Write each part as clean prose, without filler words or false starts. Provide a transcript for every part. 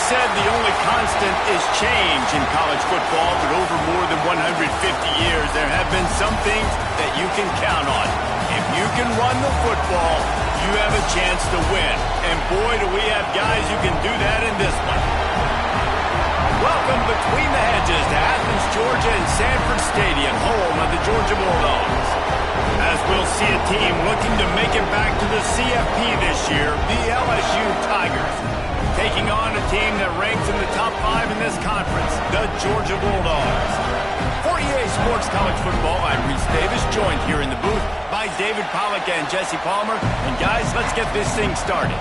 said the only constant is change in college football, but over more than 150 years, there have been some things that you can count on. If you can run the football, you have a chance to win. And boy, do we have guys who can do that in this one. Welcome between the hedges to Athens, Georgia and Sanford Stadium, home of the Georgia Bulldogs. As we'll see a team looking to make it back to the CFP this year, the LSU Tigers, taking on a team that ranks in the top 5 in this conference, the Georgia Bulldogs. For EA Sports College Football, I'm Reese Davis, joined here in the booth by David Pollack and Jesse Palmer. And guys, let's get this thing started.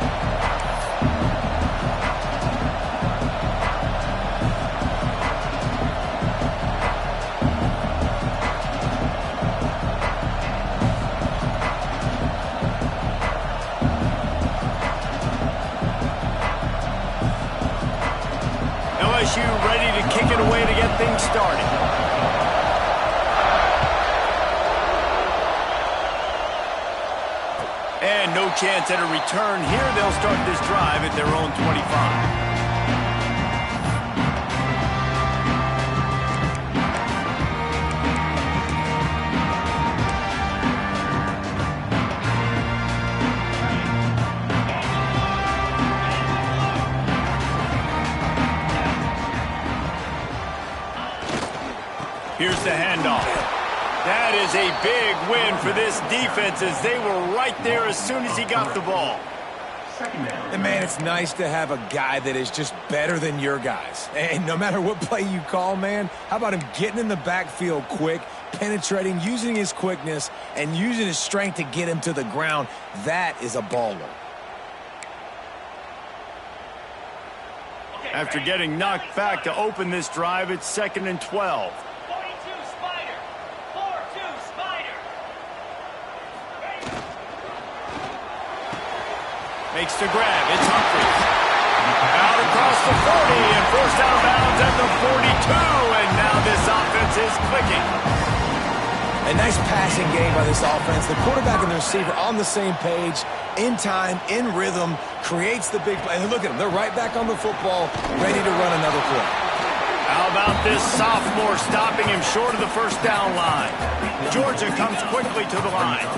LSU ready to kick it away to get things started. And no chance at a return here. They'll start this drive at their own 25. Here's the handoff. That is a big win for this defense as they were right there as soon as he got the ball. And man, it's nice to have a guy that is just better than your guys. And no matter what play you call, man, how about him getting in the backfield quick, penetrating, using his quickness, and using his strength to get him to the ground? That is a baller. After getting knocked back to open this drive, it's 2nd and 12. Makes the grab. It's Humphries. Out across the 40 and forced out of bounds at the 42. And now this offense is clicking. A nice passing game by this offense. The quarterback and the receiver on the same page, in time, in rhythm, creates the big play. And look at them. They're right back on the football, ready to run another play. How about this sophomore stopping him short of the first down line? Georgia comes quickly to the line.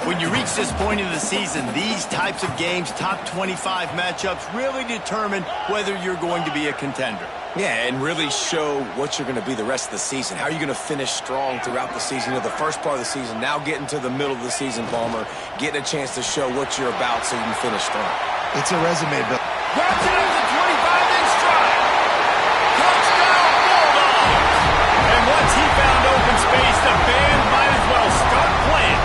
When you reach this point in the season, these types of games, top 25 matchups, really determine whether you're going to be a contender. Yeah, and really show what you're going to be the rest of the season. How are you going to finish strong throughout the season? You know, the first part of the season, now getting to the middle of the season, Palmer, getting a chance to show what you're about so you can finish strong. It's a resume, Bill. Grabs it at the 25 in stride. Touchdown, Bulldogs! And once he found open space, the band might as well start playing.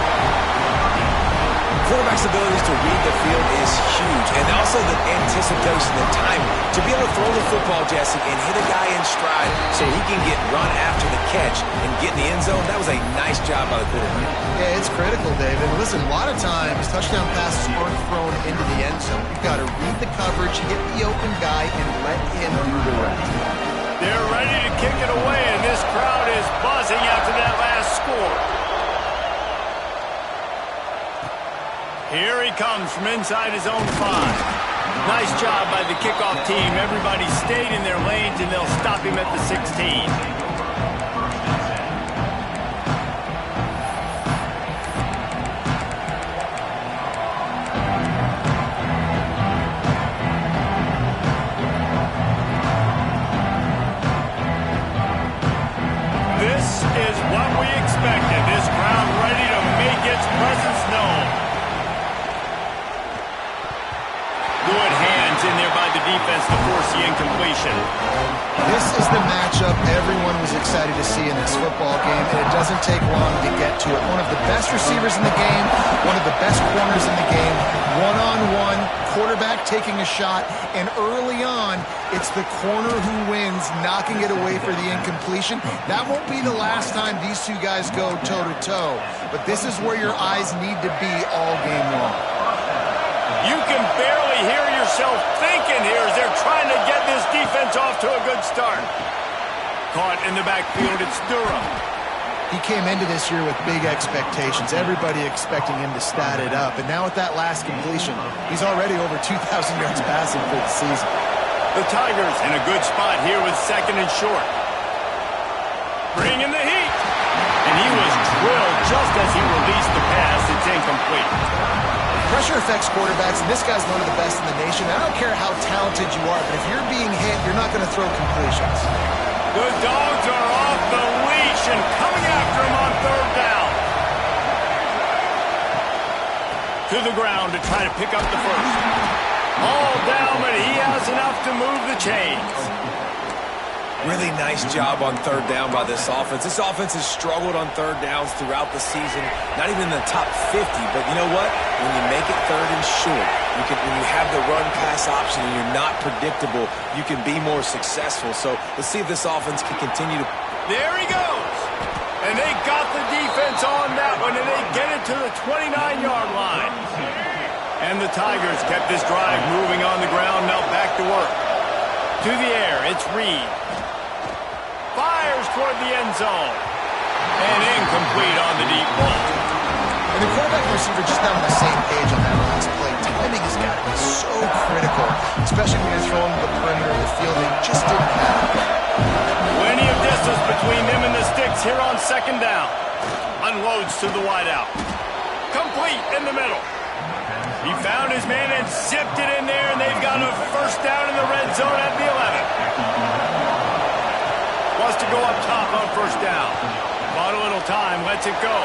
Quarterback's abilities to read the field is huge, and also the anticipation, the time to be able to throw the football, Jesse, and hit a guy in stride so he can get run after the catch and get in the end zone. That was a nice job by the quarterback. Yeah, it's critical, David. Listen, a lot of times touchdown passes aren't thrown into the end zone. You've got to read the coverage, hit the open guy, and let him do the rest. They're ready to kick it away, and this crowd is buzzing after that last score. Here he comes from inside his own 5. Nice job by the kickoff team. Everybody stayed in their lanes, and they'll stop him at the 16. This is what we expected. This crowd ready to make its presence known. Good hands in there by the defense to force the incompletion. This is the matchup everyone was excited to see in this football game, and it doesn't take long to get to it. One of the best receivers in the game, one of the best corners in the game, one-on-one, quarterback taking a shot, and early on, it's the corner who wins, knocking it away for the incompletion. That won't be the last time these two guys go toe-to-toe, but this is where your eyes need to be all game long. You can barely hear yourself thinking here as they're trying to get this defense off to a good start. Caught in the backfield, it's Durham. He came into this year with big expectations. Everybody expecting him to stat it up. And now with that last completion, he's already over 2,000 yards passing for the season. The Tigers in a good spot here with second and short. Bringing the heat. And he was drilled just as he released the pass. It's incomplete. Pressure affects quarterbacks, and this guy's one of the best in the nation. I don't care how talented you are, but if you're being hit, you're not going to throw completions. The Dogs are off the leash and coming after him on third down. To the ground to try to pick up the first. All down, but he has enough to move the chains. Really nice job on third down by this offense. This offense has struggled on third downs throughout the season. Not even in the top 50, but you know what? When you make it third and short, when you have the run-pass option and you're not predictable, you can be more successful. So let's see if this offense can continue to... There he goes. And they got the defense on that one, and they get it to the 29-yard line. And the Tigers kept this drive moving on the ground, now back to work. To the air, it's Reed. Fires toward the end zone. And incomplete on the deep ball. And the quarterback and receiver just not on the same page on that last play. Timing has got to be so critical, especially when you're throwing the perimeter of the field. They just didn't have it. Plenty of distance between them and the sticks here on second down. Unloads to the wideout. Complete in the middle. He found his man and zipped it in there, and they've got a first down in the red zone at the 11. Wants to go up top on first down. Bought a little time, lets it go.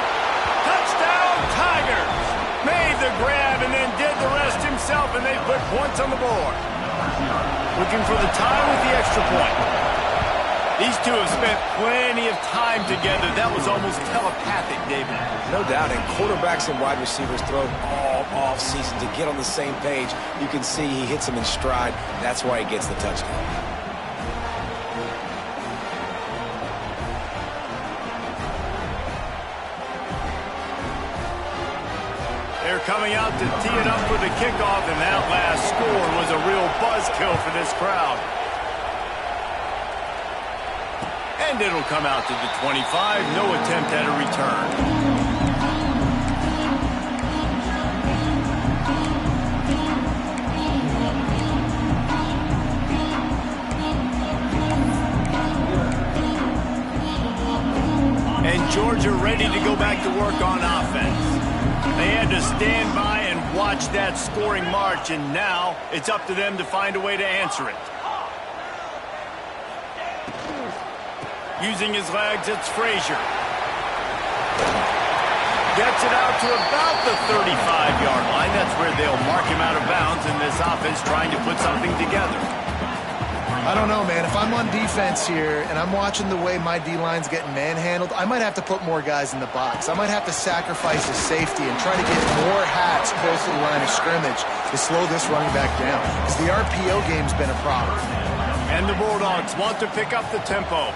Touchdown, Tigers! Made the grab and then did the rest himself, and they put points on the board. Looking for the tie with the extra point. These two have spent plenty of time together. That was almost telepathic, David. No doubt, and quarterbacks and wide receivers throw all off-season to get on the same page. You can see he hits them in stride. That's why he gets the touchdown. They're coming out to tee it up for the kickoff, and that last score was a real buzzkill for this crowd. And it'll come out to the 25. No attempt at a return. And Georgia ready to go back to work on offense. They had to stand by and watch that scoring march, and now it's up to them to find a way to answer it. Using his legs, it's Frazier. Gets it out to about the 35-yard line. That's where they'll mark him out of bounds in this offense trying to put something together. I don't know, man. If I'm on defense here and I'm watching the way my D-line's getting manhandled, I might have to put more guys in the box. I might have to sacrifice his safety and try to get more hats close to the line of scrimmage to slow this running back down, because the RPO game's been a problem. And the Bulldogs want to pick up the tempo.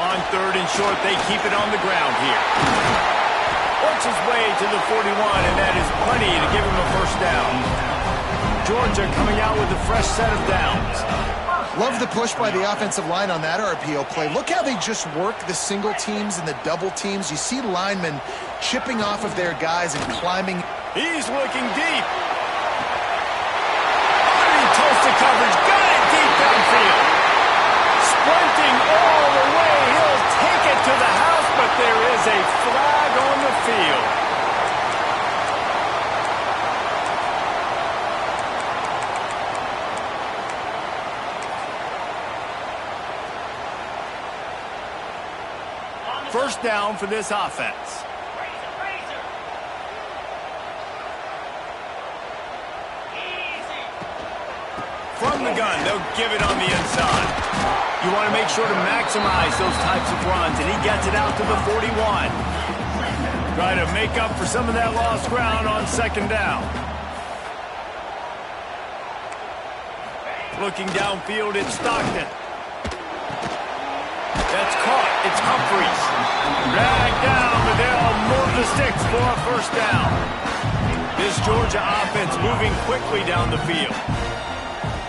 On third and short, they keep it on the ground here. Works his way to the 41, and that is plenty to give him a first down. Georgia coming out with a fresh set of downs. Love the push by the offensive line on that RPO play. Look how they just work the single teams and the double teams. You see linemen chipping off of their guys and climbing. He's looking deep. Underneath Tulsa coverage. Got it deep downfield. Sprinting all the way. He'll take it to the house, but there is a flag on the field. First down for this offense. From the gun, they'll give it on the inside. You want to make sure to maximize those types of runs, and he gets it out to the 41. Try to make up for some of that lost ground on second down. Looking downfield, it's Stockton. That's caught. It's Humphreys. Dragged down, but they'll move the sticks for a first down. This Georgia offense moving quickly down the field.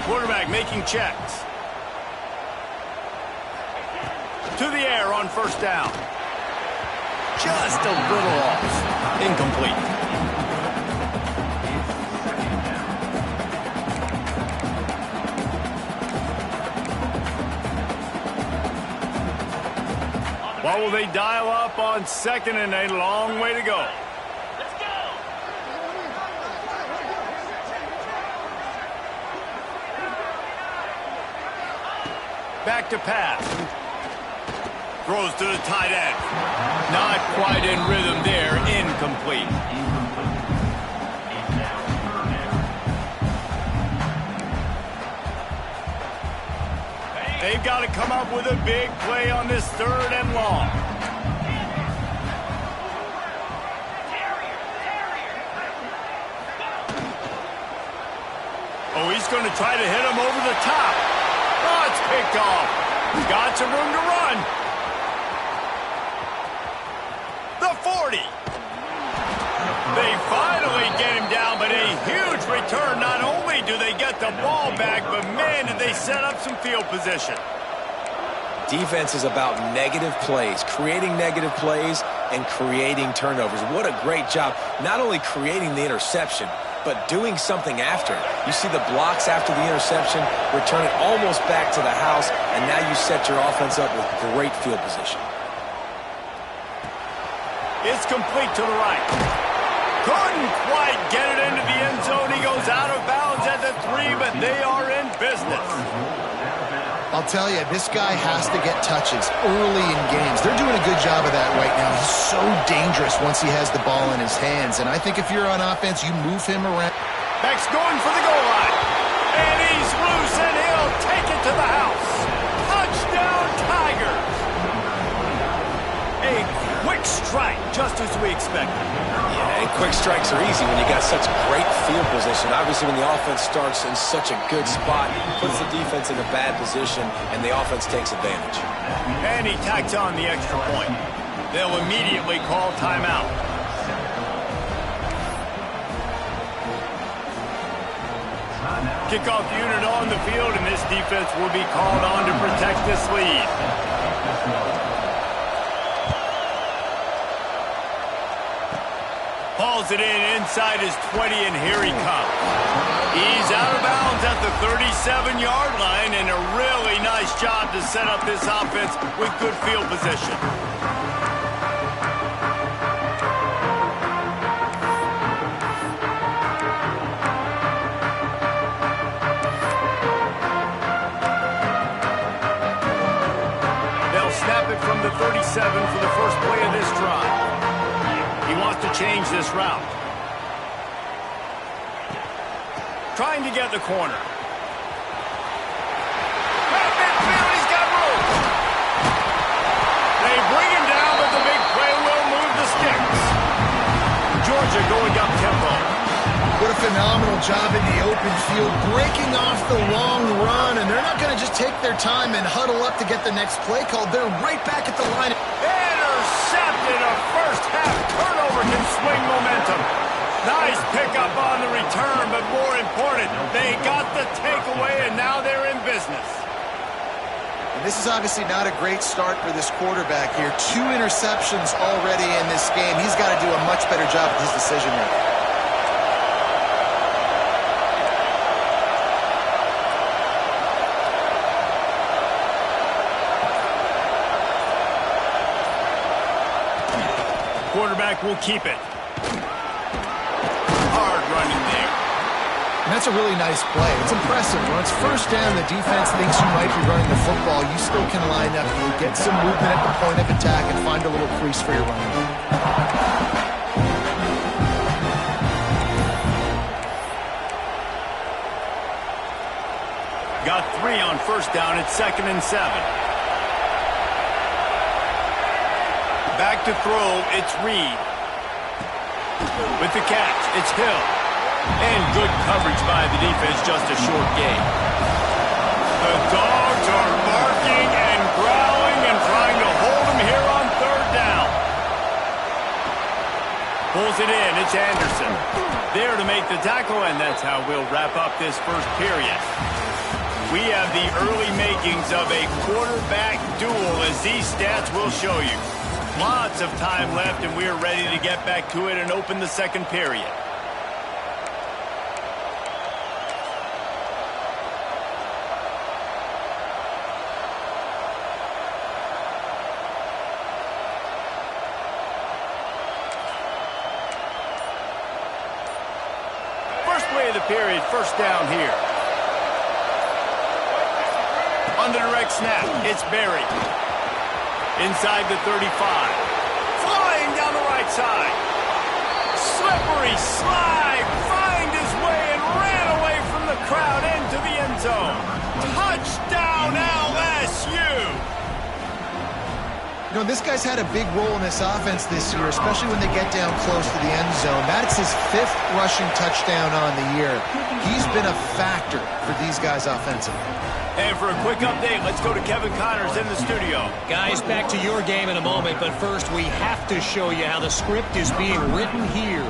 Quarterback making checks. To the air on first down. Just a little off. Incomplete. will they dial up on second and a long way to go? Back to pass. Throws to the tight end. Not quite in rhythm there. Incomplete. They've got to come up with a big play on this third and long. Oh, he's going to try to hit him over the top. Oh, it's picked off. Got some room to run. The 40. They finally get him down, but a huge return. Not only do they get the ball back, but man, did they set up some field position. Defense is about negative plays, creating negative plays and creating turnovers. What a great job, not only creating the interception, but doing something after it. You see the blocks after the interception, return it almost back to the house, and now you set your offense up with great field position. It's complete to the right. Couldn't quite get it into the end zone. He goes out of bounds at the 3, but they are in business. I'll tell you, this guy has to get touches early in games. They're doing a good job of that right now. He's so dangerous once he has the ball in his hands. And I think if you're on offense, you move him around. Beck's going for the goal line. And he's loose, and he'll take it to the house. Touchdown, Tigers. A quick strike, just as we expected. Yeah, and quick strikes are easy when you got such great field position. Obviously, when the offense starts in such a good spot, puts the defense in a bad position, and the offense takes advantage. And he tacks on the extra point. They'll immediately call timeout. Kickoff unit on the field, and this defense will be called on to protect this lead. Hauls it in inside his 20, and here he comes. He's out of bounds at the 37-yard line, and a really nice job to set up this offense with good field position. They'll snap it from the 37 for the first play of this drive. He wants to change this route. Trying to get the corner. Right midfield, he's got room. They bring him down, but the big play will move the sticks. Georgia going up tempo. What a phenomenal job in the open field, breaking off the long run, and they're not going to just take their time and huddle up to get the next play called. They're right back at the line. Intercepted. A first half turnover can swing momentum. Nice pickup on the return, but more important, they got the takeaway, and now they're in business. And this is obviously not a great start for this quarterback here. 2 interceptions already in this game. He's got to do a much better job with his decision making. Quarterback will keep it. Hard running there. And that's a really nice play. It's impressive. When it's first down, the defense thinks you might be running the football. You still can line up and get some movement at the point of attack and find a little crease for your running. Got 3 on first down at 2nd and 7. Back to throw, it's Reed. With the catch, it's Hill. And good coverage by the defense, just a short gain. The Dogs are barking and growling and trying to hold him here on 3rd down. Pulls it in, it's Anderson. There to make the tackle, and that's how we'll wrap up this first period. We have the early makings of a quarterback duel, as these stats will show you. Lots of time left, and we're ready to get back to it and open the second period. Midway of the period, first down here. On the direct snap, it's Berry. Inside the 35. Flying down the right side. Slippery slide. Find his way and ran away from the crowd into the end zone. Touchdown LSU. You know, this guy's had a big role in this offense this year, especially when they get down close to the end zone. That's his 5th rushing touchdown on the year. He's been a factor for these guys offensively. And for a quick update, let's go to Kevin Connors in the studio. Guys, back to your game in a moment, but first we have to show you how the script is being written here.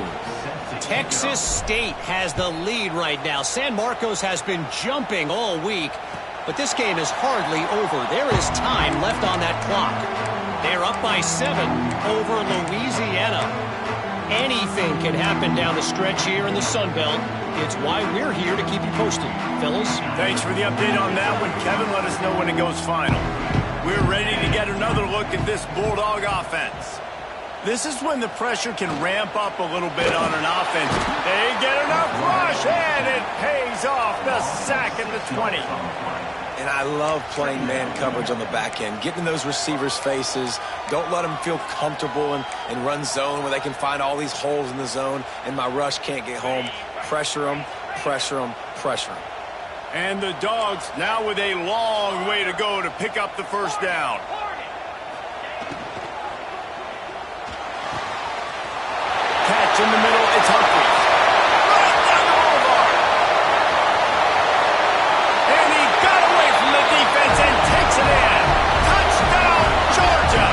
Texas State has the lead right now. San Marcos has been jumping all week, but this game is hardly over. There is time left on that clock. They're up by 7 over Louisiana. Anything can happen down the stretch here in the Sun Belt. It's why we're here to keep you posted. Fellas? Thanks for the update on that one, Kevin. Let us know when it goes final. We're ready to get another look at this Bulldog offense. This is when the pressure can ramp up a little bit on an offense. They get enough rush, and it pays off. The sack at the 20. And I love playing man coverage on the back end, getting in those receivers' faces. Don't let them feel comfortable and run zone where they can find all these holes in the zone, and my rush can't get home. Pressure them, pressure them, pressure them. And the Dogs now with a long way to go to pick up the first down. Catch in the middle, it's Humphries. Right down the boulevard. And he got away from the defense and takes it in. Touchdown, Georgia.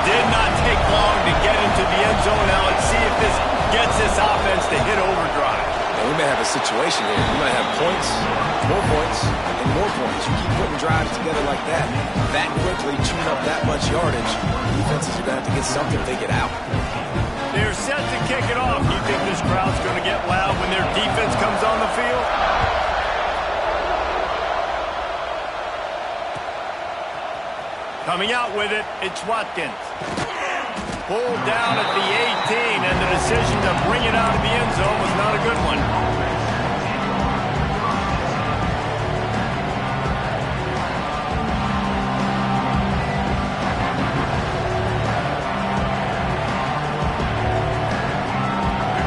Did not take long to get into the end zone. Now let's see if this gets this offense to hit overdrive. And we may have a situation here. We might have points, and more points. You keep putting drives together like that quickly, tune up that much yardage, defenses are going to have to get something to get out. They're set to kick it off. You think this crowd's going to get loud when their defense comes on the field? Coming out with it, it's Watkins. Pulled down at the 18, and the decision to bring it out of the end zone was not a good one.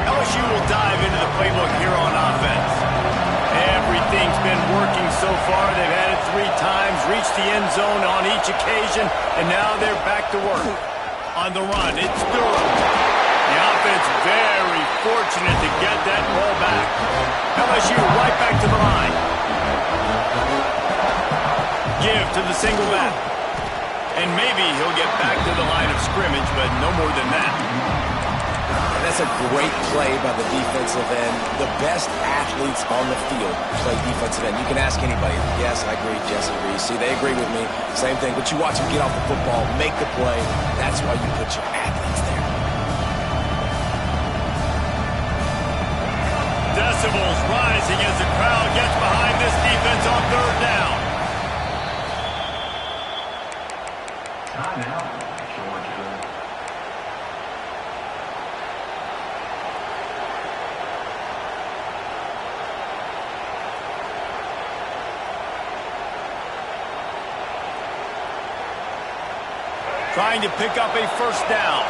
LSU will dive into the playbook here on offense. Everything's been working so far. They've had it 3 times, reached the end zone on each occasion, and now they're back to work. On the run, it's Durham. The offense very fortunate to get that ball back. LSU right back to the line. Give to the single back. And maybe he'll get back to the line of scrimmage, but no more than that. And that's a great play by the defensive end. The best athletes on the field play defensive end. You can ask anybody. Yes, I agree. Jesse agrees. See, they agree with me. Same thing. But you watch them get off the football, make the play. That's why you put your athletes there. Decibels rising as the crowd gets behind this defense on 3rd down. Timeout, Georgia. Trying to pick up a first down.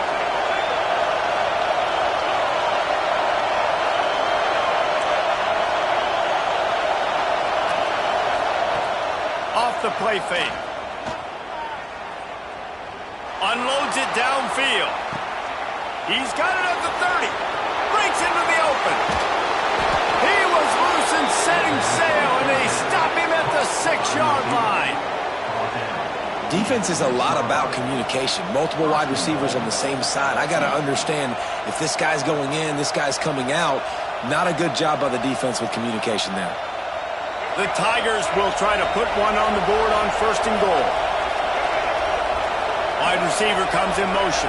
Off the play fake. Unloads it downfield. He's got it at the 30. Breaks into the open. He was loose and setting sail, and they stop him at the 6-yard line. Defense is a lot about communication. Multiple wide receivers on the same side. I got to understand if this guy's going in, this guy's coming out. Not a good job by the defense with communication there. The Tigers will try to put one on the board on 1st and goal. Wide receiver comes in motion.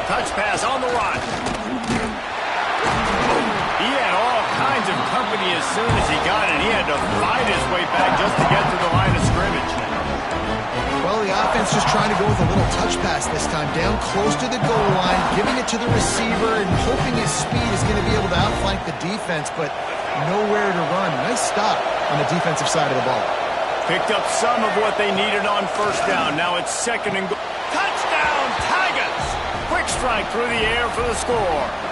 Touch pass on the run. He had all kinds of company as soon as he got it. He had to fight his way back just to get to the line of scrimmage. Well, the offense just trying to go with a little touch pass this time, down close to the goal line, giving it to the receiver and hoping his speed is going to be able to outflank the defense, but nowhere to run. Nice stop on the defensive side of the ball. Picked up some of what they needed on first down. Now it's second and goal. Touchdown, Tigers! Quick strike through the air for the score.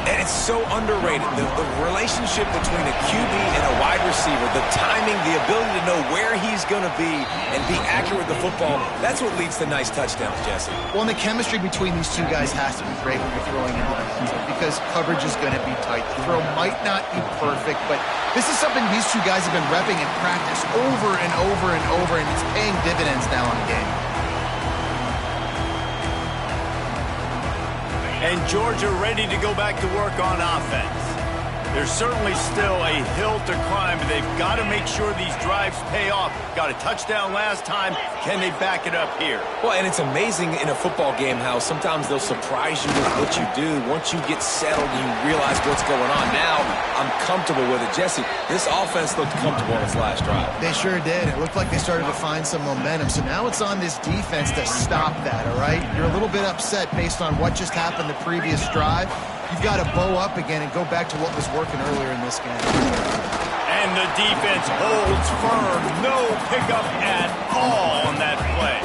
And it's so underrated, the relationship between a QB and a wide receiver, the timing, the ability to know where he's going to be and be accurate with the football, that's what leads to nice touchdowns, Jesse. Well, and the chemistry between these two guys has to be great when you're throwing into the end zone because coverage is going to be tight. The throw might not be perfect, but this is something these two guys have been repping in practice over and over and over, and it's paying dividends now in the game. And Georgia ready to go back to work on offense. There's certainly still a hill to climb, but they've got to make sure these drives pay off. Got a touchdown last time. Can they back it up here? Well, and it's amazing in a football game how sometimes they'll surprise you with what you do. Once you get settled, you realize what's going on. Now, I'm comfortable with it. Jesse, this offense looked comfortable on its last drive. They sure did. It looked like they started to find some momentum. So now it's on this defense to stop that, all right? You're a little bit upset based on what just happened the previous drive. You've got to bow up again and go back to what was working earlier in this game. And the defense holds firm. No pickup at all on that play.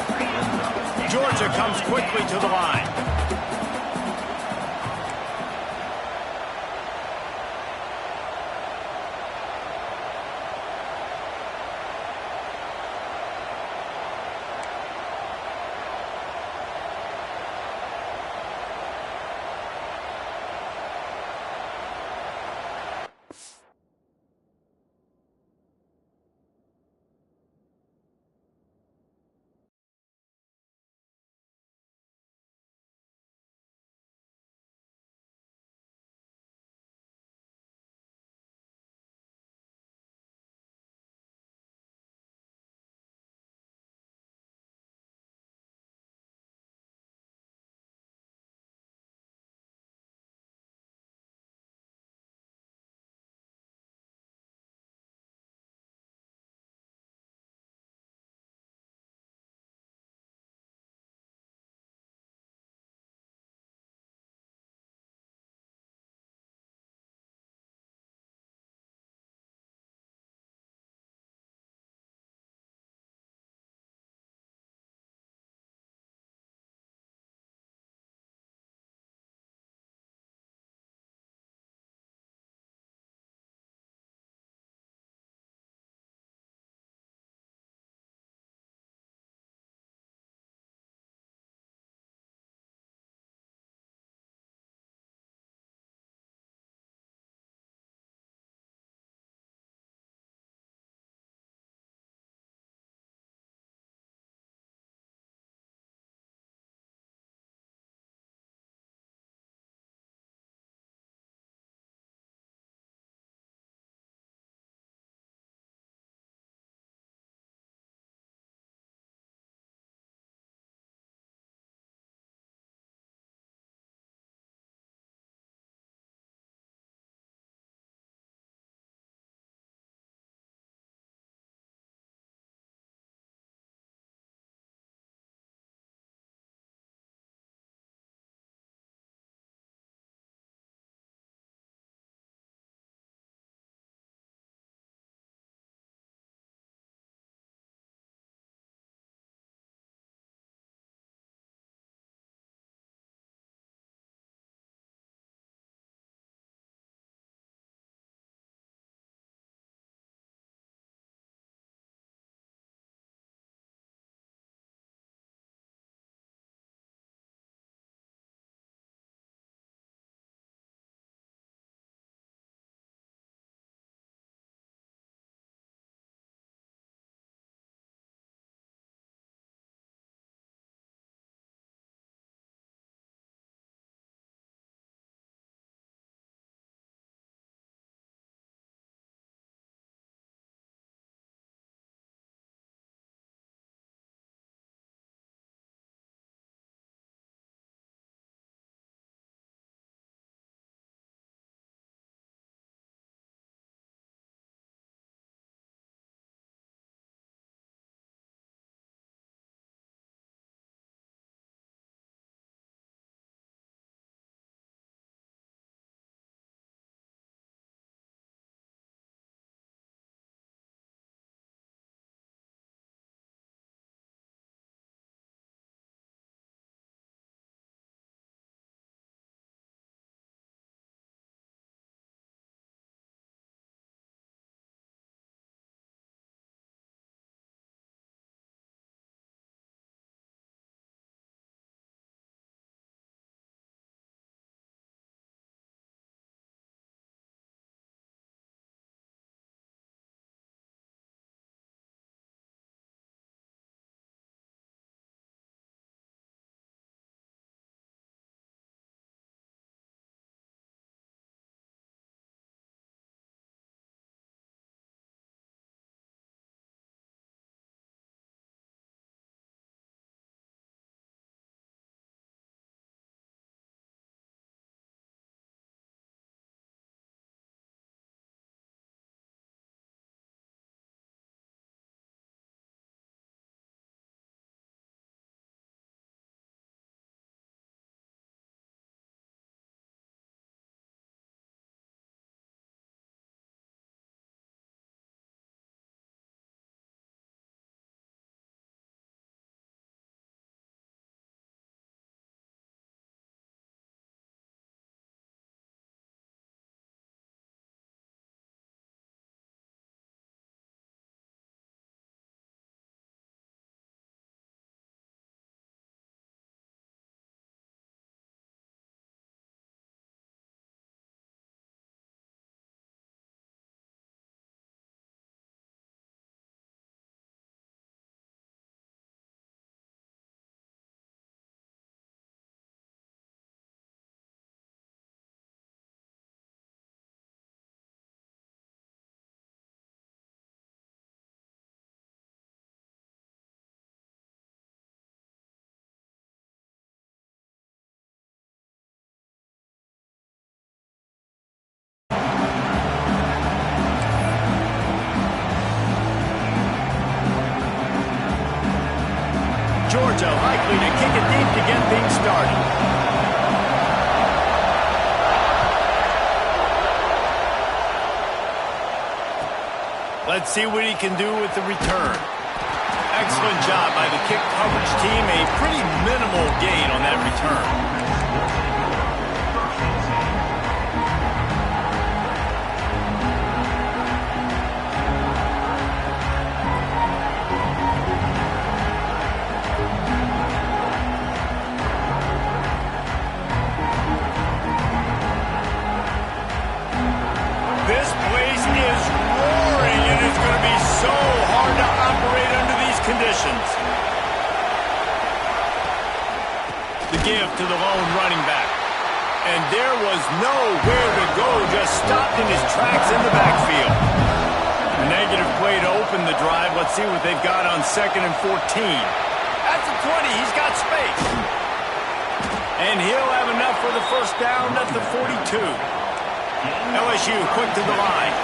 Georgia comes quickly to the line. Let's see what he can do with the return. Excellent job by the kick coverage team. A pretty minimal gain on that return. This place is roaring, and it's going to be so hard to operate under these conditions. The give to the lone running back. And there was nowhere to go, just stopped in his tracks in the backfield. A negative play to open the drive. Let's see what they've got on 2nd and 14. At the 20, he's got space. And he'll have enough for the first down at the 42. LSU quick to the line.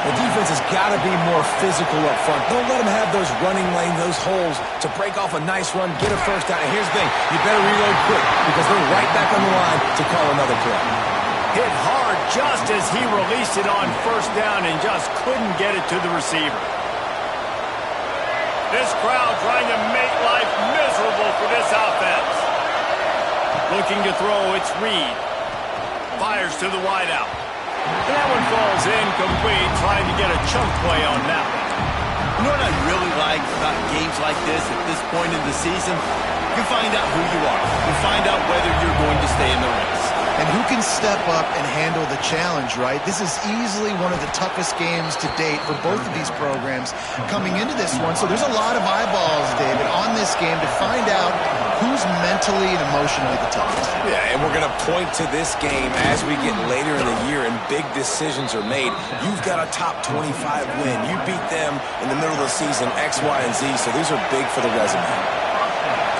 The defense has got to be more physical up front. Don't let them have those running lanes, those holes to break off a nice run, get a first down. And here's the thing, you better reload quick because they're right back on the line to call another play. Hit hard just as he released it on first down and just couldn't get it to the receiver. This crowd trying to make life miserable for this offense. Looking to throw, it's Reed. Fires to the wideout. And that one falls incomplete, trying to get a chunk play on that one. You know what I really like about games like this at this point in the season? You find out who you are. You find out whether you're going to stay in the race. And who can step up and handle the challenge, right? This is easily one of the toughest games to date for both of these programs coming into this one. So there's a lot of eyeballs, David, on this game to find out who's mentally and emotionally the toughest. Yeah, and we're going to point to this game as we get later in the year and big decisions are made. You've got a top 25 win. You beat them in the middle of the season, X, Y, and Z, so these are big for the resume.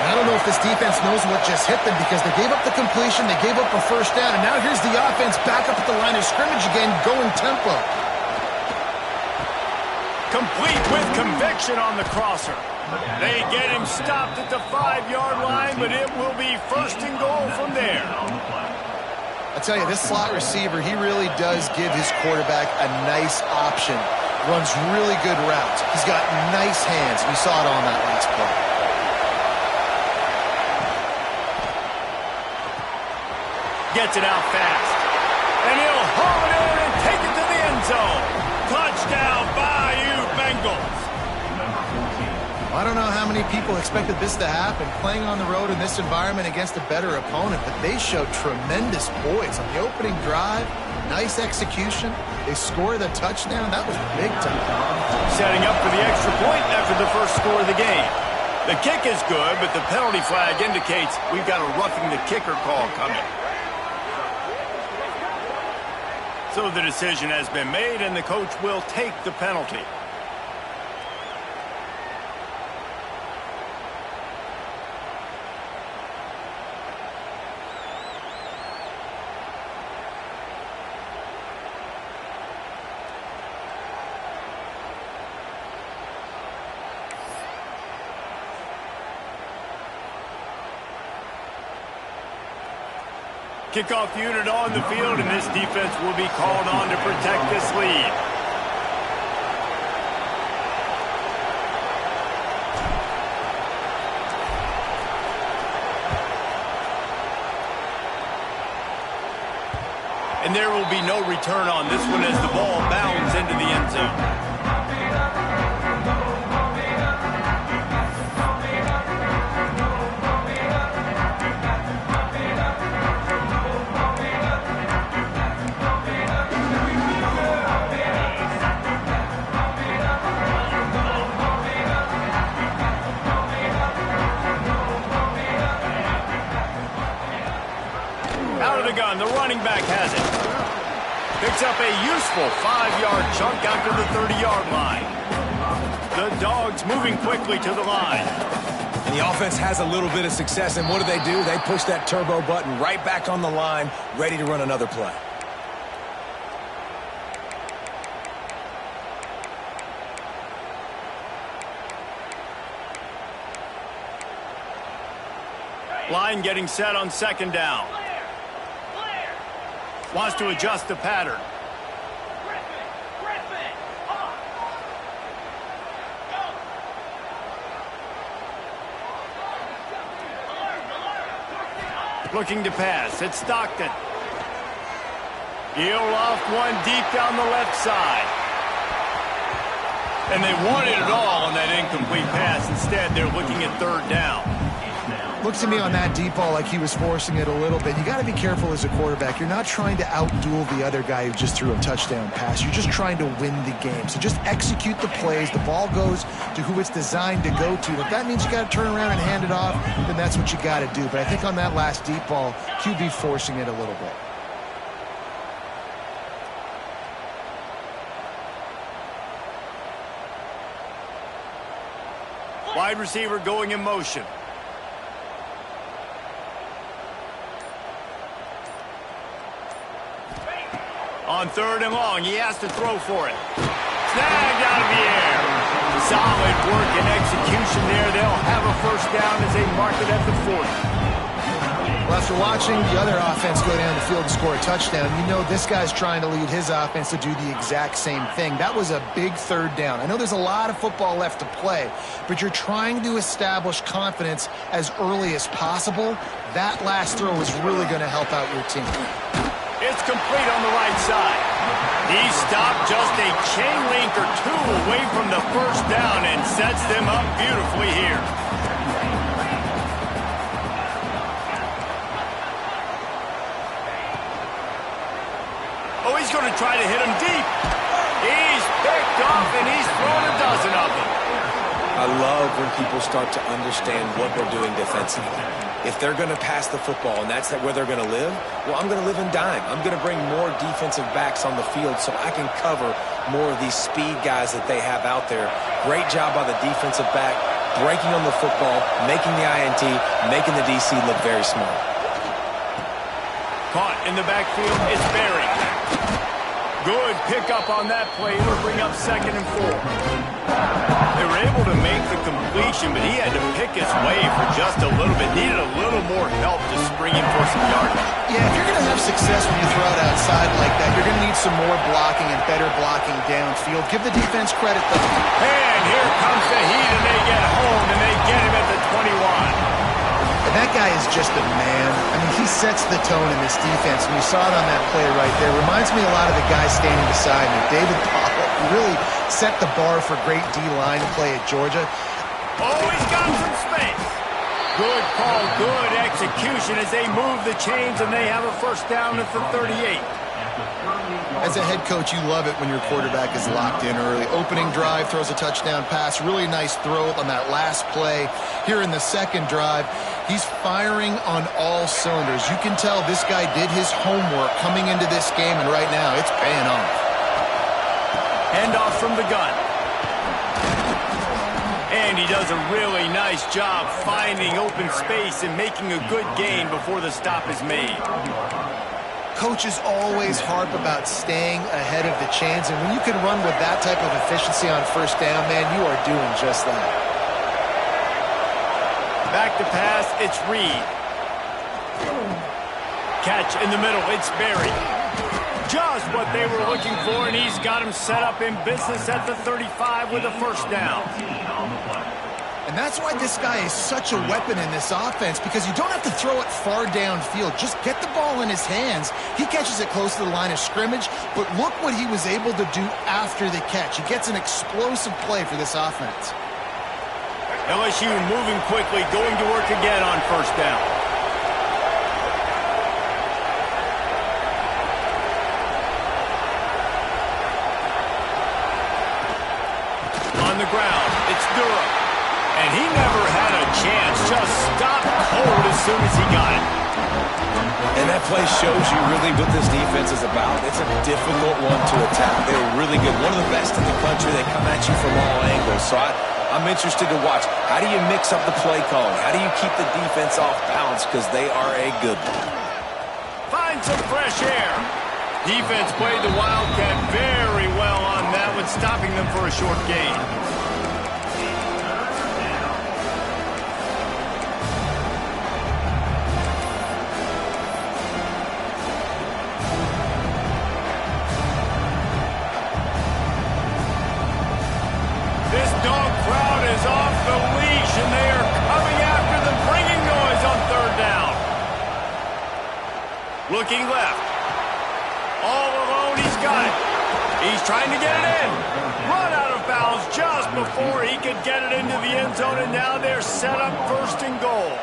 I don't know if this defense knows what just hit them because they gave up the completion, they gave up a first down, and now here's the offense back up at the line of scrimmage again, going tempo. Complete with conviction on the crosser. They get him stopped at the 5-yard line, but it will be 1st and goal from there. I tell you, this slot receiver, he really does give his quarterback a nice option. Runs really good routes. He's got nice hands. We saw it on that last play. Gets it out fast. And he'll haul it in and take it to the end zone. Touchdown, Bayou Bengals. I don't know how many people expected this to happen, playing on the road in this environment against a better opponent, but they showed tremendous poise on the opening drive. Nice execution. They scored a touchdown. That was big time. Setting up for the extra point after the first score of the game. The kick is good, but the penalty flag indicates we've got a roughing the kicker call coming. So the decision has been made, and the coach will take the penalty. Kickoff unit on the field, and this defense will be called on to protect this lead. And there will be no return on this one as the ball bounds into the end zone. Out of the gun, the running back has it. Picks up a useful 5-yard chunk out to the 30-yard line. The Dogs moving quickly to the line. And the offense has a little bit of success, and what do? They push that turbo button right back on the line, ready to run another play. Line getting set on 2nd down. Wants to adjust the pattern. Looking to pass. It's Stockton. He'll loft one deep down the left side. And they wanted it all on that incomplete pass. Instead, they're looking at third down. Looks to me on that deep ball like he was forcing it a little bit. You got to be careful as a quarterback. You're not trying to outduel the other guy who just threw a touchdown pass. You're just trying to win the game. So just execute the plays. The ball goes to who it's designed to go to. If that means you got to turn around and hand it off, then that's what you got to do. But I think on that last deep ball, QB forcing it a little bit. Wide receiver going in motion. On third and long, he has to throw for it. Snagged out of the air. Solid work and execution there. They'll have a first down as they mark it at the 40. Well, after watching the other offense go down the field and score a touchdown, you know this guy's trying to lead his offense to do the exact same thing. That was a big third down. I know there's a lot of football left to play, but you're trying to establish confidence as early as possible. That last throw is really going to help out your team. It's complete on the right side. He stopped just a chain link or two away from the first down and sets them up beautifully here. Oh, he's going to try to hit him deep. He's picked off and he's thrown a dozen of them. I love when people start to understand what they're doing defensively. If they're going to pass the football and that's where they're going to live, well, I'm going to live in dime. I'm going to bring more defensive backs on the field so I can cover more of these speed guys that they have out there. Great job by the defensive back, breaking on the football, making the INT, making the DC look very smart. Caught in the backfield, it's Berry. Good pickup on that play. It'll bring up 2nd and 4. They were able to make the completion, but he had to pick his way for just a little bit. Needed a little more help to spring him for some yardage. Yeah, if you're going to have success when you throw it outside like that, you're going to need some more blocking and better blocking downfield. Give the defense credit, though. And here comes the heat, and they get home, and they get him at the 21. And that guy is just a man. I mean, he sets the tone in this defense. And you saw it on that play right there. Reminds me a lot of the guy standing beside me, David Pollock, who really set the bar for great D-line play at Georgia. Oh, he's got some space. Good call, good execution as they move the chains, and they have a first down at the 38. As a head coach, you love it when your quarterback is locked in early. Opening drive, throws a touchdown pass. Really nice throw on that last play. Here in the second drive, he's firing on all cylinders. You can tell this guy did his homework coming into this game, and right now it's paying off. Handoff from the gun. And he does a really nice job finding open space and making a good gain before the stop is made. Coaches always harp about staying ahead of the chains, and when you can run with that type of efficiency on first down, man, you are doing just that. Back to pass, it's Reed. Catch in the middle, it's Berry. Just what they were looking for, and he's got him set up in business at the 35 with a first down. And that's why this guy is such a weapon in this offense, because you don't have to throw it far downfield. Just get the ball in his hands. He catches it close to the line of scrimmage, but look what he was able to do after the catch. He gets an explosive play for this offense. LSU moving quickly, going to work again on first down. On the ground, it's Durham. And he never had a chance, just stopped cold as soon as he got it. And that play shows you really what this defense is about. It's a difficult one to attack. They're really good. One of the best in the country. They come at you from all angles. So I'm interested to watch. How do you mix up the play calling? How do you keep the defense off balance? Because they are a good one. Find some fresh air. Defense played the Wildcat very well on that one, stopping them for a short gain. This dog crowd is off the leash, and they are coming after them, bringing noise on third down. Looking left. All alone, he's got it. He's trying to get it in. Run out of bounds just before he could get it into the end zone, and now they're set up first and goal.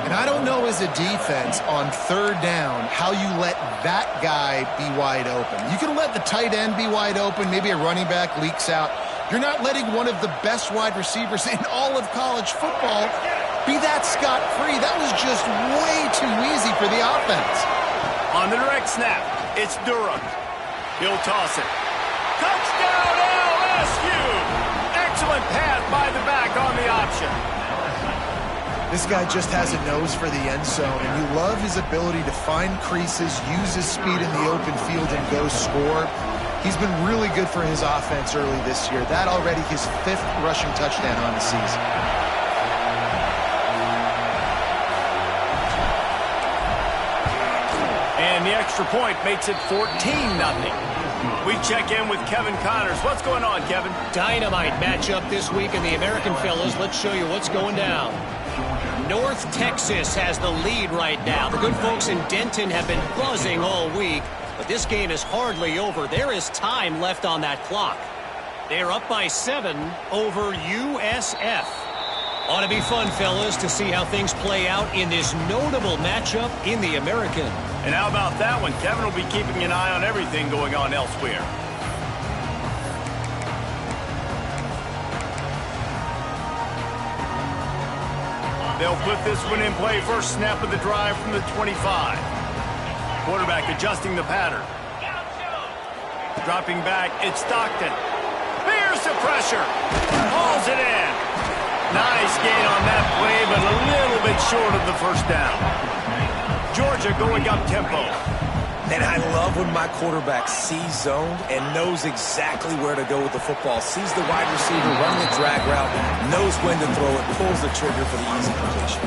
And I don't know as a defense on third down how you let that guy be wide open. You can let the tight end be wide open. Maybe a running back leaks out. You're not letting one of the best wide receivers in all of college football be that scot-free. That was just way too easy for the offense. On the direct snap, it's Durham. He'll toss it. Touchdown LSU! Excellent pass by the back on the option. This guy just has a nose for the end zone, and you love his ability to find creases, use his speed in the open field, and go score. He's been really good for his offense early this year. That already his 5th rushing touchdown on the season. And the extra point makes it 14-0. We check in with Kevin Connors. What's going on, Kevin? Dynamite matchup this week in the American, fellas. Let's show you what's going down. North Texas has the lead right now. The good folks in Denton have been buzzing all week, but this game is hardly over. There is time left on that clock. They're up by 7 over USF. Ought to be fun, fellas, to see how things play out in this notable matchup in the American. And how about that one? Kevin will be keeping an eye on everything going on elsewhere. They'll put this one in play. First snap of the drive from the 25. Quarterback adjusting the pattern. Dropping back, it's Stockton. Bears the pressure. Hauls it in. Nice gain on that play, but a little bit short of the first down. Georgia going up tempo. And I love when my quarterback sees zoned and knows exactly where to go with the football. Sees the wide receiver running the drag route, knows when to throw it, pulls the trigger for the easy completion.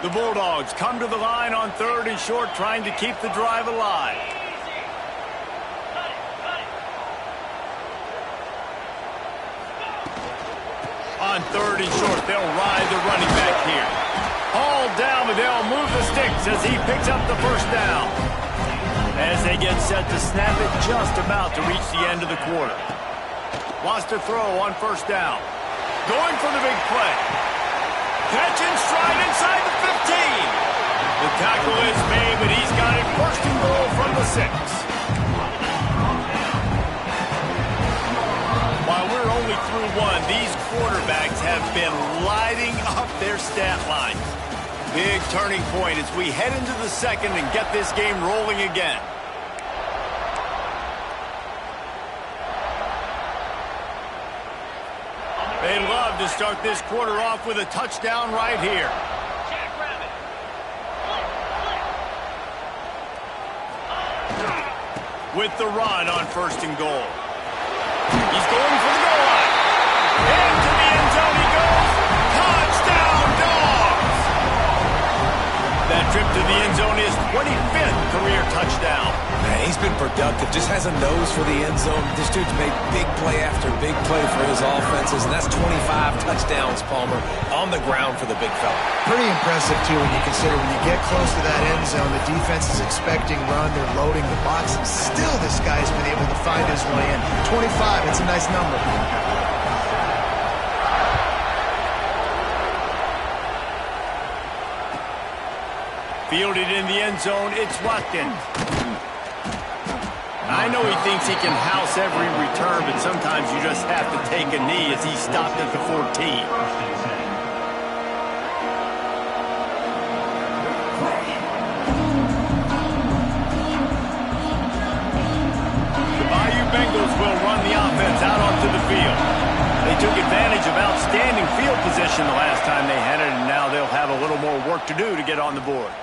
The Bulldogs come to the line on 3rd and short, trying to keep the drive alive. On 3rd and short, they'll ride the running back here. Hauled down, but they'll move the sticks as he picks up the first down. As they get set to snap it, just about to reach the end of the quarter. Wants to throw on first down. Going for the big play. Catch and stride inside the 15. The tackle is made, but he's got it first and goal from the 6. While we're only through one, these quarterbacks have been lighting up their stat line. Big turning point as we head into the second and get this game rolling again. They love to start this quarter off with a touchdown right here. With the run on first and goal. He's going for the goal line. Into the end zone he goes. Touchdown, Dogs! That trip to the end zone is 25th career touchdown. Man, he's been productive. Just has a nose for the end zone. This dude's made big play after big play for his offenses, and that's 25 touchdowns, Palmer, on the ground for the big fella. Pretty impressive, too, when you consider when you get close to that end zone, the defense is expecting run, they're loading the box, and still this guy's been able to find his way in. 25, it's a nice number. Fielded in the end zone, it's Watkins. I know he thinks he can house every return, but sometimes you just have to take a knee as he stopped at the 14. The Bayou Bengals will run the offense out onto the field. They took advantage of outstanding field position the last time they had it, and now they'll have a little more work to do to get on the board.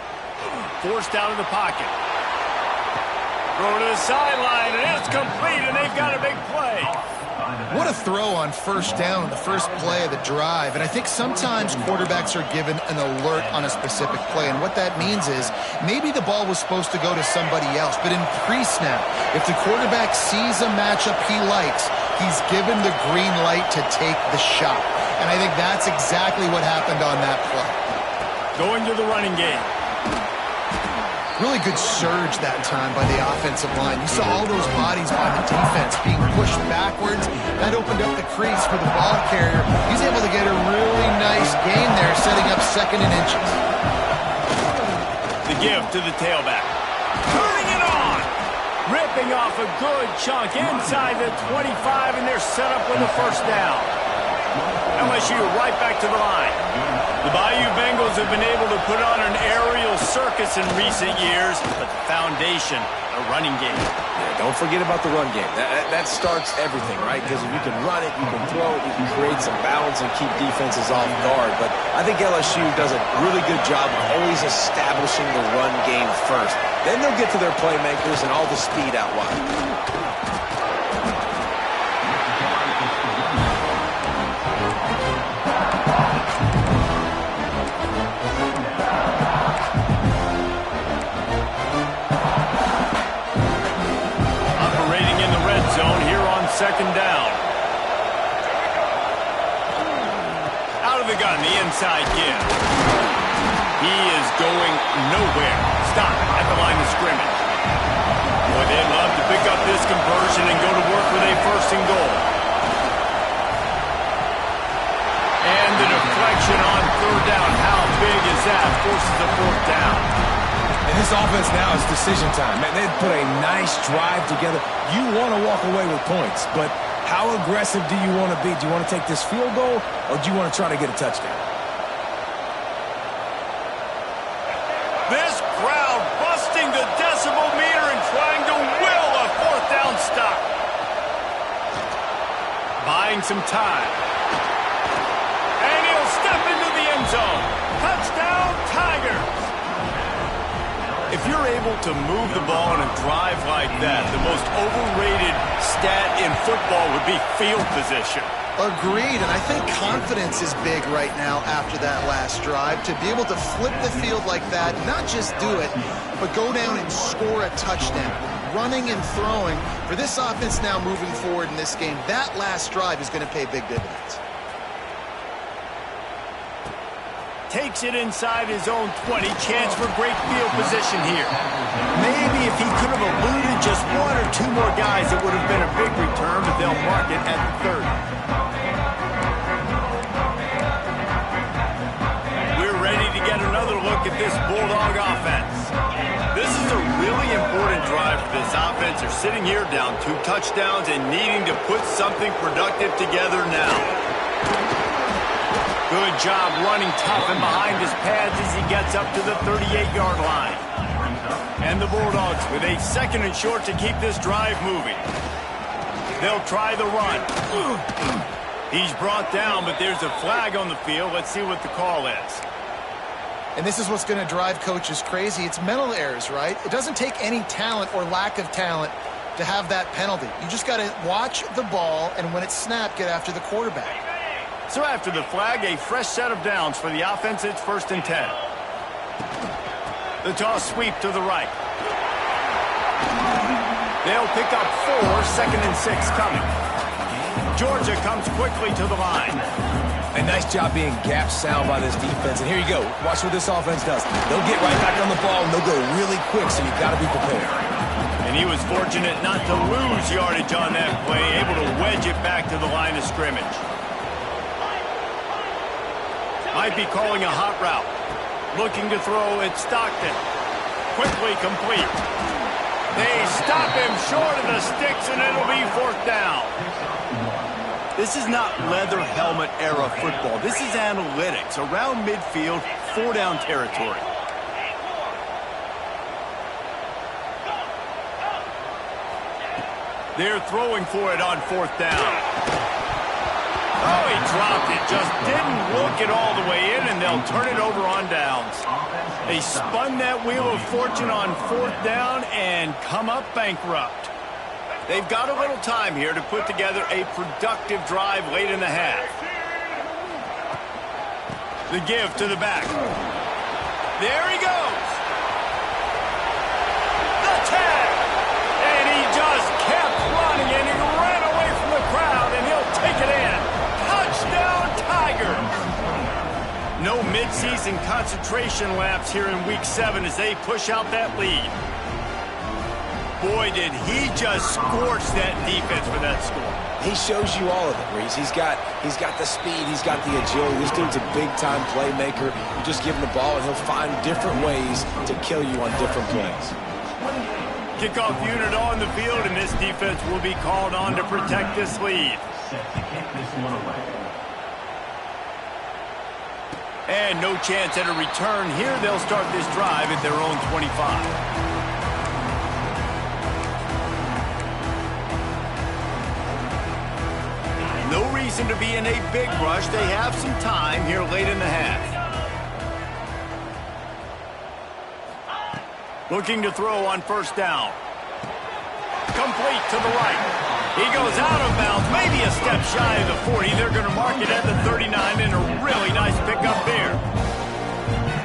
Forced out of the pocket. Throw to the sideline, and it's complete, and they've got a big play. What What a throw on first down on the first play of the drive. And I think sometimes quarterbacks are given an alert on a specific play. And what that means is maybe the ball was supposed to go to somebody else. But in pre-snap, if the quarterback sees a matchup he likes, he's given the green light to take the shot. And I think that's exactly what happened on that play. Going to the running game. Really good surge that time by the offensive line. You saw all those bodies by the defense being pushed backwards. That opened up the crease for the ball carrier. He's able to get a really nice gain there, setting up 2nd and inches. The give to the tailback. Turning it on! Ripping off a good chunk inside the 25, and they're set up with a first down. LSU right back to the line. The Bayou Bengals have been able to put on an aerial circus in recent years, but the foundation, a running game. Yeah, don't forget about the run game. That starts everything, right? Because if you can run it, you can throw it, you can create some balance and keep defenses off guard. But I think LSU does a really good job of always establishing the run game first. Then they'll get to their playmakers and all the speed out wide. Second down. Out of the gun, the inside give. He is going nowhere. Stop at the line of scrimmage. Boy, they'd love to pick up this conversion and go to work with a 1st and goal. And the deflection on 3rd down. How big is that? Forces a 4th down. And this offense now is decision time. Man, they put a nice drive together. You want to walk away with points, but how aggressive do you want to be? Do you want to take this field goal, or do you want to try to get a touchdown? This crowd busting the decibel meter and trying to will a 4th down stop. Buying some time. And he'll step into the end zone. Touchdown, Tigers. If you're able to move the ball in a drive like that, the most overrated stat in football would be field position. Agreed, and I think confidence is big right now after that last drive. To be able to flip the field like that, not just do it, but go down and score a touchdown. Running and throwing. For this offense now moving forward in this game, that last drive is going to pay big dividends. Takes it inside his own 20. Chance for great field position here. Maybe if he could have eluded just 1 or 2 more guys, it would have been a big return, but they'll mark it at the 30. We're ready to get another look at this Bulldog offense. This is a really important drive for this offense. They're sitting here down 2 touchdowns and needing to put something productive together now. Good job running tough and behind his pads as he gets up to the 38-yard line. And the Bulldogs with a 2nd and short to keep this drive moving. They'll try the run. He's brought down, but there's a flag on the field. Let's see what the call is. And this is what's going to drive coaches crazy. It's mental errors, right? It doesn't take any talent or lack of talent to have that penalty. You just got to watch the ball, and when it's snapped, get after the quarterback. So after the flag, a fresh set of downs for the offense. It's 1st and 10. The toss sweep to the right. They'll pick up 4, 2nd and 6 coming. Georgia comes quickly to the line. A nice job being gap sound by this defense. And here you go. Watch what this offense does. They'll get right back on the ball, and they'll go really quick, so you've got to be prepared. And he was fortunate not to lose yardage on that play, able to wedge it back to the line of scrimmage. Might be calling a hot route. Looking to throw at Stockton. Quickly complete. They stop him short of the sticks, and it'll be 4th down. This is not leather helmet era football. This is analytics. Around midfield, 4-down territory. They're throwing for it on 4th down. Oh, he dropped it. Just didn't look it all the way in, and they'll turn it over on downs. They spun that wheel of fortune on 4th down and come up bankrupt. They've got a little time here to put together a productive drive late in the half. The give to the back. There he goes. The tag. And he just kept running, and he ran away from the crowd, and he'll take it in. Touchdown, Tigers. No midseason concentration laps here in Week 7 as they push out that lead. Boy, did he just scorch that defense for that score. He shows you all of it, Reese. He's got the speed. He's got the agility. This dude's a big-time playmaker. You just give him the ball, and he'll find different ways to kill you on different plays. Kickoff unit on the field, and this defense will be called on to protect this lead. And no chance at a return here. They'll start this drive at their own 25. No reason to be in a big rush. They have some time here late in the half. Looking to throw on first down. Complete to the right. He goes out of bounds, maybe a step shy of the 40. They're going to mark it at the 39, and a really nice pickup there.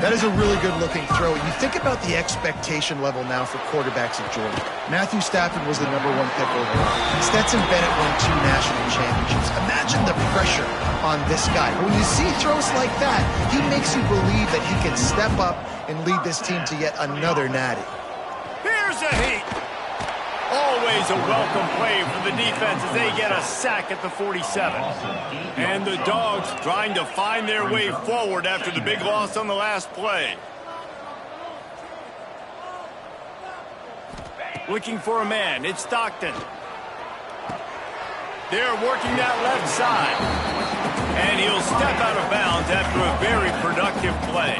That is a really good-looking throw. You think about the expectation level now for quarterbacks at Georgia. Matthew Stafford was the #1 pick overall. Stetson Bennett won 2 national championships. Imagine the pressure on this guy. But when you see throws like that, he makes you believe that he can step up and lead this team to yet another natty. Here's a heat. Always a welcome play for the defense as they get a sack at the 47. And the Dogs trying to find their way forward after the big loss on the last play. Looking for a man. It's Stockton. They're working that left side. And he'll step out of bounds after a very productive play.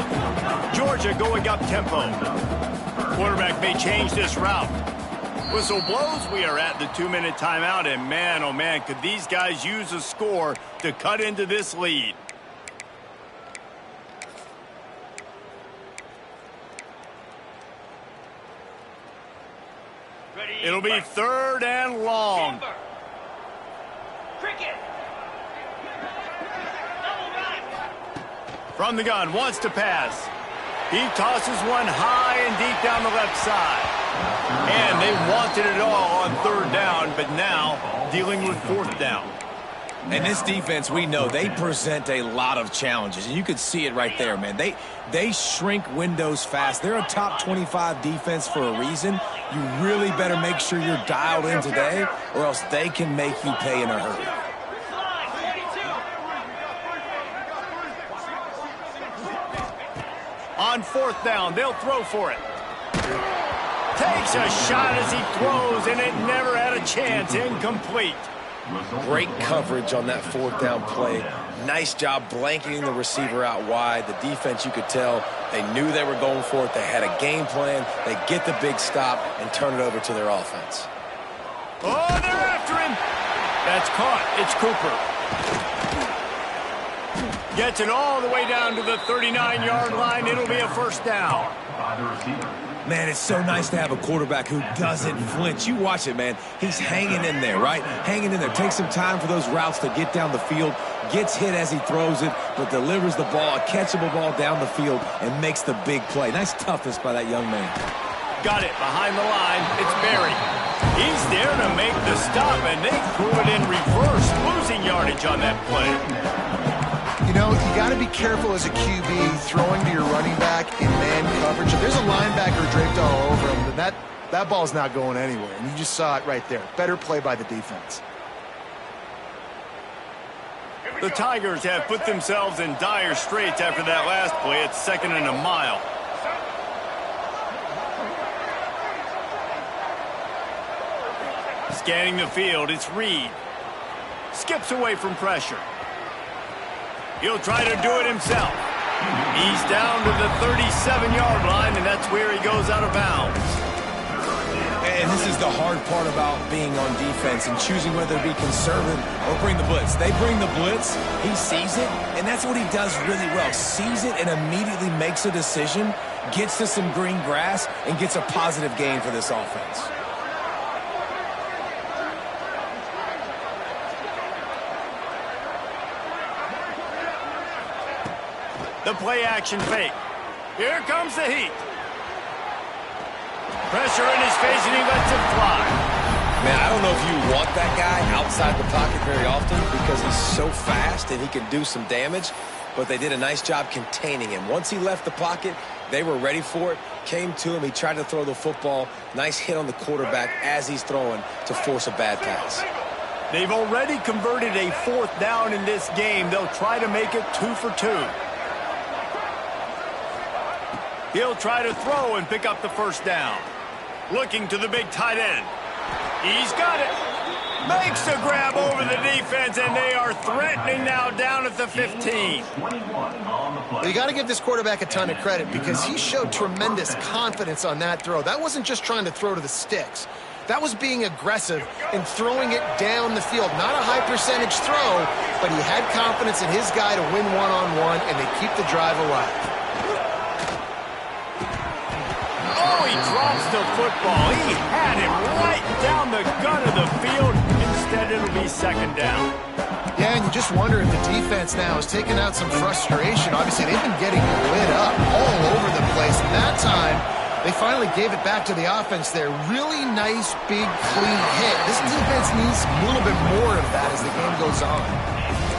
Georgia going up tempo. Quarterback may change this route. Whistle blows. We are at the 2-minute timeout, and man, oh man, could these guys use a score to cut into this lead. It'll be 3rd and long. From the gun, wants to pass. He tosses one high and deep down the left side. And they wanted it all on 3rd down, but now dealing with 4th down. And this defense, we know, they present a lot of challenges. And you could see it right there, man. They shrink windows fast. They're a top 25 defense for a reason. You really better make sure you're dialed in today, or else they can make you pay in a hurry. On 4th down, they'll throw for it. Takes a shot as he throws, and it never had a chance. Incomplete. Great coverage on that 4th down play. Nice job blanketing the receiver out wide. The defense, you could tell, they knew they were going for it. They had a game plan. They get the big stop and turn it over to their offense. Oh, they're after him. That's caught. It's Cooper. Gets it all the way down to the 39-yard line. It'll be a 1st down. Man, it's so nice to have a quarterback who doesn't flinch. You watch it, man. He's hanging in there, right? Hanging in there. Takes some time for those routes to get down the field. Gets hit as he throws it, but delivers the ball, a catchable ball down the field, and makes the big play. Nice toughness by that young man. Got it behind the line. It's Barry. He's there to make the stop, and they threw it in reverse, losing yardage on that play. You know, you got to be careful as a QB throwing to your running back in man coverage. If there's a linebacker draped all over him, then that ball's not going anywhere. And you just saw it right there. Better play by the defense. The Tigers have put themselves in dire straits after that last play. It's 2nd and a mile. Scanning the field, it's Reed. Skips away from pressure. He'll try to do it himself. He's down to the 37-yard line, and that's where he goes out of bounds. And this is the hard part about being on defense and choosing whether to be conservative or bring the blitz. They bring the blitz, he sees it, and that's what he does really well. Sees it and immediately makes a decision, gets to some green grass, and gets a positive gain for this offense. The play action fake. Here comes the heat. Pressure in his face, and he lets it fly. Man, I don't know if you want that guy outside the pocket very often because he's so fast and he can do some damage, but they did a nice job containing him. Once he left the pocket, they were ready for it, came to him, he tried to throw the football. Nice hit on the quarterback as he's throwing to force a bad pass. They've already converted a 4th down in this game. They'll try to make it 2 for 2. He'll try to throw and pick up the 1st down. Looking to the big tight end. He's got it. Makes the grab over the defense, and they are threatening now down at the 15. Well, you got to give this quarterback a ton of credit because he showed tremendous confidence on that throw. That wasn't just trying to throw to the sticks. That was being aggressive and throwing it down the field. Not a high percentage throw, but he had confidence in his guy to win one-on-one, and they keep the drive alive. Oh, he drops the football. He had him right down the gut of the field. Instead, it'll be 2nd down. Yeah, and you just wonder if the defense now is taking out some frustration. Obviously, they've been getting lit up all over the place. And that time, they finally gave it back to the offense there. Really nice, big, clean hit. This defense needs a little bit more of that as the game goes on.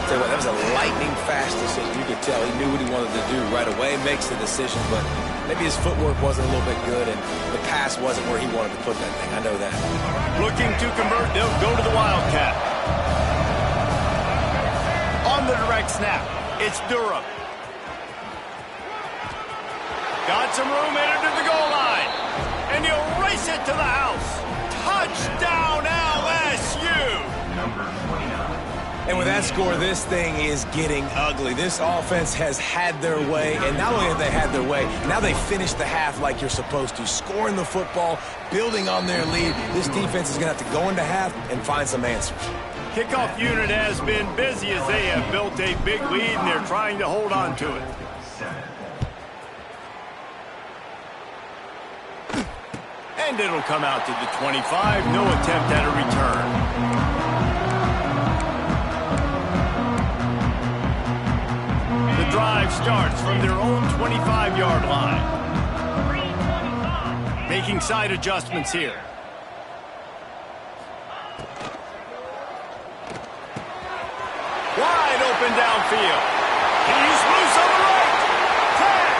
Tell you what, that was a lightning-fast decision. You could tell he knew what he wanted to do right away, makes the decision, but maybe his footwork wasn't a little bit good, and the pass wasn't where he wanted to put that thing. I know that. Looking to convert, they'll go to the Wildcat. On the direct snap, it's Durham. Got some room, headed to the goal line. And he'll race it to the house. Touchdown, LSU! Number 29. And with that score, this thing is getting ugly. This offense has had their way, and not only have they had their way, now they finish the half like you're supposed to, scoring the football, building on their lead. This defense is going to have to go into half and find some answers. Kickoff unit has been busy as they have built a big lead, and they're trying to hold on to it. And it'll come out to the 25. No attempt at a return. The drive starts from their own 25-yard line. Making side adjustments here. Wide open downfield. He's loose on the right. Tag.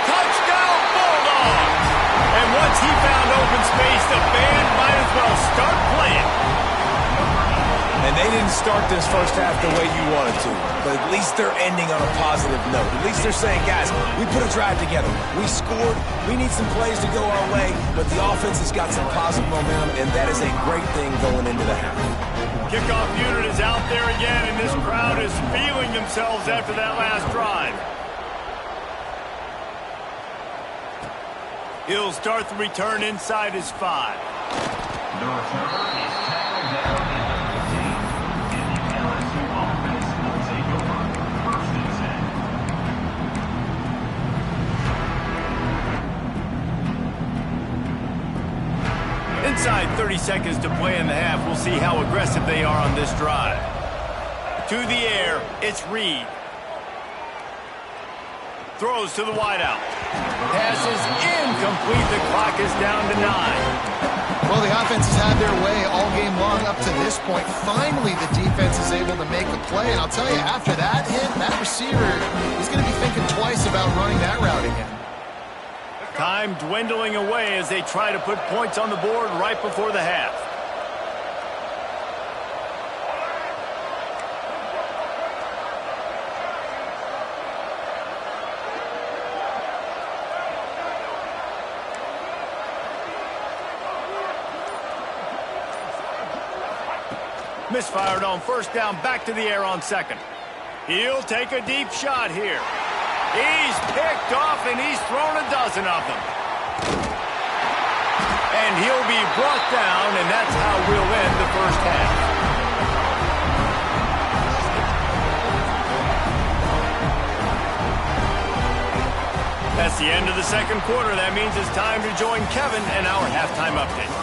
Touchdown, Bulldogs. And once he found open space, the band might as well start playing. And they didn't start this first half the way you wanted to, but at least they're ending on a positive note. At least they're saying, guys, we put a drive together. We scored. We need some plays to go our way, but the offense has got some positive momentum, and that is a great thing going into the half. Kickoff unit is out there again, and this crowd is feeling themselves after that last drive. He'll start the return inside his 5. The return is tackled down at the 15, and the LSU offense will take over 1st and 10. Inside 30 seconds to play in the half. We'll see how aggressive they are on this drive. To the air, it's Reed. Throws to the wideout. Pass is incomplete. The clock is down to 9. Well, the offense has had their way all game long up to this point. Finally, the defense is able to make a play. And I'll tell you, after that hit, that receiver is going to be thinking twice about running that route again. Time dwindling away as they try to put points on the board right before the half. Misfired on 1st down, back to the air on 2nd. He'll take a deep shot here. He's picked off, and he's thrown a dozen of them. And he'll be brought down, and that's how we'll end the first half. That's the end of the 2nd quarter. That means it's time to join Kevin and our halftime update.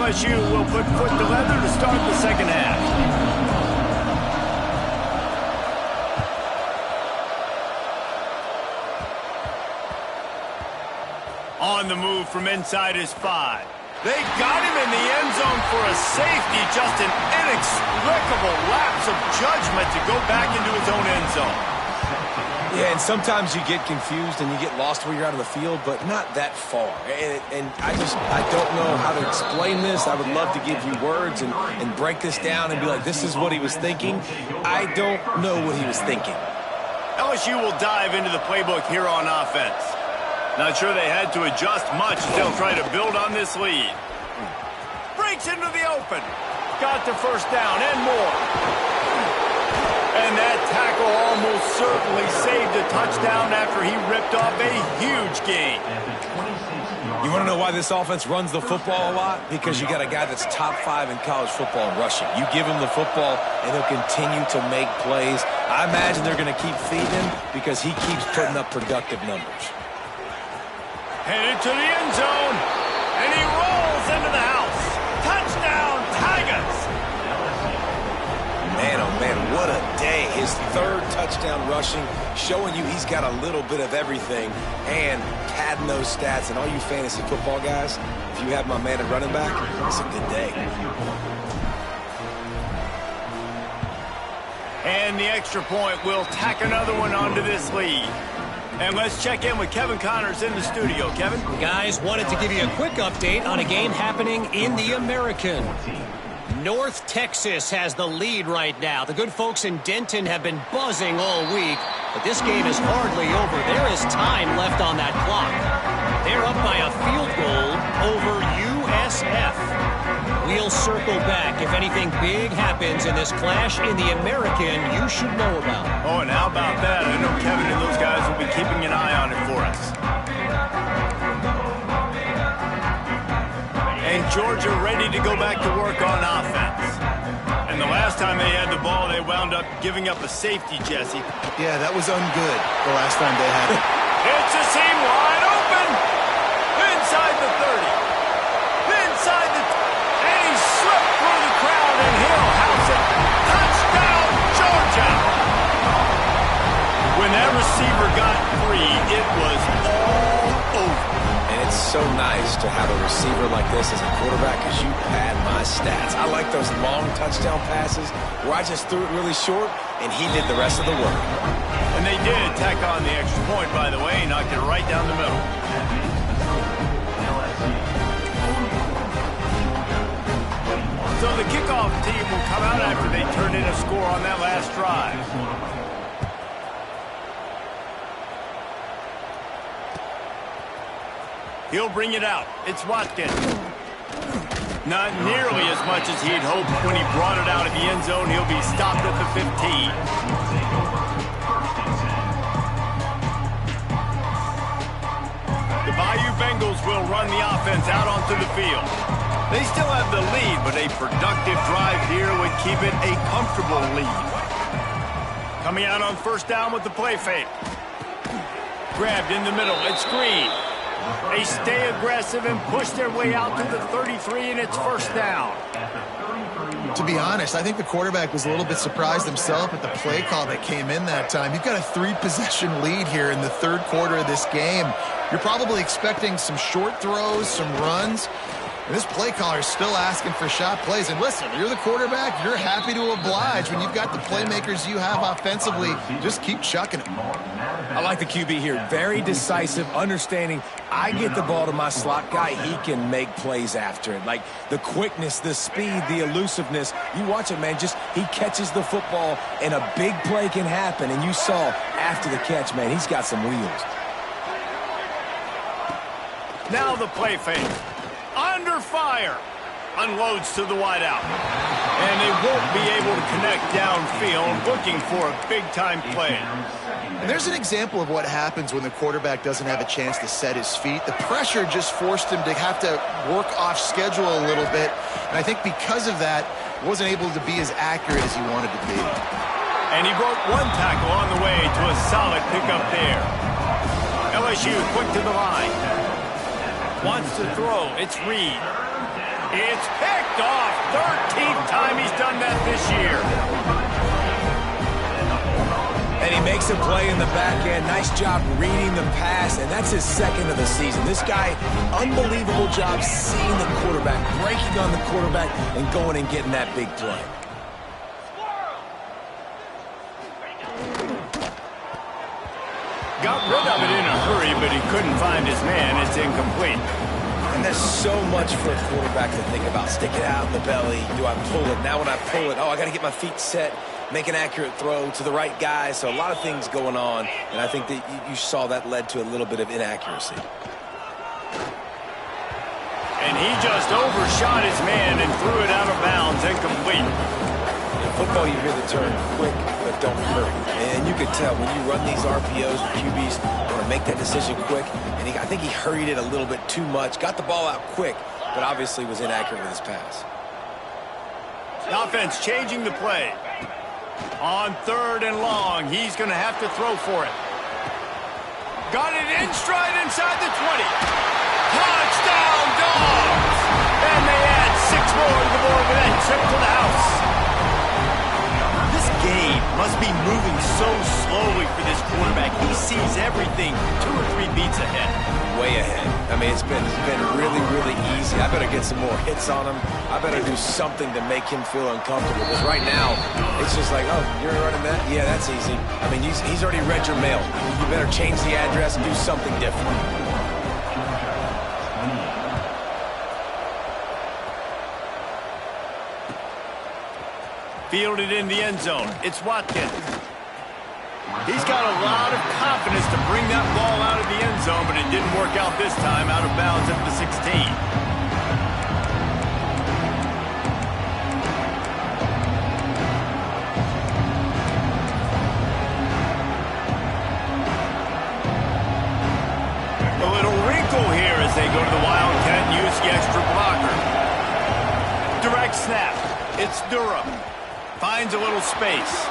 LSU will put foot to leather to start the second half. On the move from inside his 5. They got him in the end zone for a safety. Just an inexplicable lapse of judgment to go back into his own end zone. Yeah, and sometimes you get confused and you get lost where you're out of the field, but not that far. And I don't know how to explain this. I would love to give you words and break this down and be like, this is what he was thinking. I don't know what he was thinking. LSU will dive into the playbook here on offense. Not sure they had to adjust much as they'll try to build on this lead. Breaks into the open. Got the first down and more. And that tackle almost certainly saved a touchdown after he ripped off a huge gain. You want to know why this offense runs the football a lot? Because you got a guy that's top 5 in college football in rushing. You give him the football, and he'll continue to make plays. I imagine they're going to keep feeding him because he keeps putting up productive numbers. Headed to the end zone, and he rolls into the house. Touchdown, Tigers! Man, oh man, what a day. His 3rd touchdown rushing, showing you he's got a little bit of everything, and padding those stats. And all you fantasy football guys, if you have my man at running back, it's a good day. And the extra point will tack another one onto this lead. And let's check in with Kevin Connors in the studio. Kevin? Guys, wanted to give you a quick update on a game happening in the American. North Texas has the lead right now. The good folks in Denton have been buzzing all week, but this game is hardly over. There is time left on that clock. They're up by a field goal over USF. We'll circle back if anything big happens in this clash in the American you should know about. Oh, and how about that? I know Kevin and those guys will be keeping an eye on it for us. And Georgia ready to go back to work on offense. And the last time they had the ball, they wound up giving up a safety, Jesse. Yeah, that was ungood the last time they had it. It's a seam wide open. Inside the 30. Inside the... And he slipped through the crowd, and he'll house it. Touchdown, Georgia! When that receiver got free, it was all over. And it's so nice to have a receiver like this as a quarterback because you pad my stats. I like those long touchdown passes where I just threw it really short, and he did the rest of the work. And they did tack on the extra point, by the way, knocked it right down the middle. So the kickoff team will come out after they turned in a score on that last drive. He'll bring it out. It's Watkins. Not nearly as much as he'd hoped when he brought it out of the end zone. He'll be stopped at the 15. The Bayou Bengals will run the offense out onto the field. They still have the lead, but a productive drive here would keep it a comfortable lead. Coming out on first down with the play fake. Grabbed in the middle. It's Green. They stay aggressive and push their way out to the 33, and it's first down. To be honest, I think the quarterback was a little bit surprised himself at the play call that came in that time. You've got a 3-possession lead here in the third quarter of this game. You're probably expecting some short throws, some runs. And this play caller is still asking for shot plays. And listen, you're the quarterback. You're happy to oblige when you've got the playmakers you have offensively. Just keep chucking them. I like the QB here. Very decisive, understanding I get the ball to my slot guy, he can make plays after it. Like the quickness, the speed, the elusiveness. You watch it, man. Just he catches the football, and a big play can happen. And you saw after the catch, man, he's got some wheels. Now the play fake. Under fire. Unloads to the wideout. And they won't be able to connect downfield, looking for a big-time play. And there's an example of what happens when the quarterback doesn't have a chance to set his feet. The pressure just forced him to have to work off schedule a little bit. And I think because of that, wasn't able to be as accurate as he wanted to be. And he broke one tackle on the way to a solid pickup there. LSU quick to the line. Wants to throw. It's Reed. It's picked off. 13th time he's done that this year. And he makes a play in the back end. Nice job reading the pass, and that's his second of the season. This guy, unbelievable job seeing the quarterback, breaking on the quarterback, and going and getting that big play. Got rid of it in a hurry, but he couldn't find his man. It's incomplete. And there's so much for a quarterback to think about. Stick it out in the belly. Do I pull it? Now when I pull it, I got to get my feet set, make an accurate throw to the right guy. So a lot of things going on, and I think that you saw that led to a little bit of inaccuracy. And he just overshot his man and threw it out of bounds, incomplete. In football, you hear the term quick, but don't hurry. And you can tell when you run these RPOs, the QBs want to make that decision quick. And I think he hurried it a little bit too much, got the ball out quick, but obviously was inaccurate with his pass. The offense changing the play. On 3rd and long, he's going to have to throw for it. Got it in stride inside the 20. Touchdown, Dogs! And they add 6 more to the board with that trip to the house. This game must be moving so slowly for this quarterback. He sees everything 2 or 3 beats ahead. Way ahead. I mean, it's been really, really easy. I better get some more hits on him. I better do something to make him feel uncomfortable. Because right now, it's just like, oh, you're running that? Yeah, that's easy. I mean, he's already read your mail. You better change the address and do something different. Fielded in the end zone. It's Watkins. He's got a lot of confidence to bring that ball out of the end zone, but it didn't work out this time, out of bounds at the 16. A little wrinkle here as they go to the Wildcat and use the extra blocker. Direct snap. It's Durham. Finds a little space.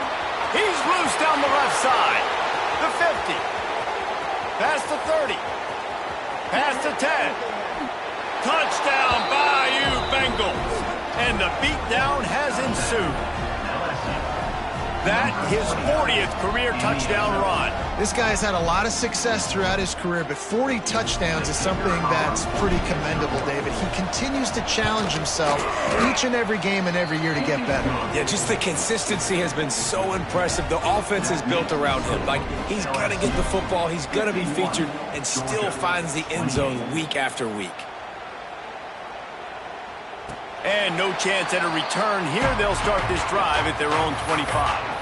He's loose down the left side. The 50. Past the 30. Past the 10. Touchdown, Bayou Bengals. And the beatdown has ensued. That his 40th career touchdown run. This guy's had a lot of success throughout his career, but 40 touchdowns is something that's pretty commendable, David. He continues to challenge himself each and every game and every year to get better. Yeah, just the consistency has been so impressive. The offense is built around him. Like, he's going to get the football, he's going to be featured, and still finds the end zone week after week. And no chance at a return here. They'll start this drive at their own 25.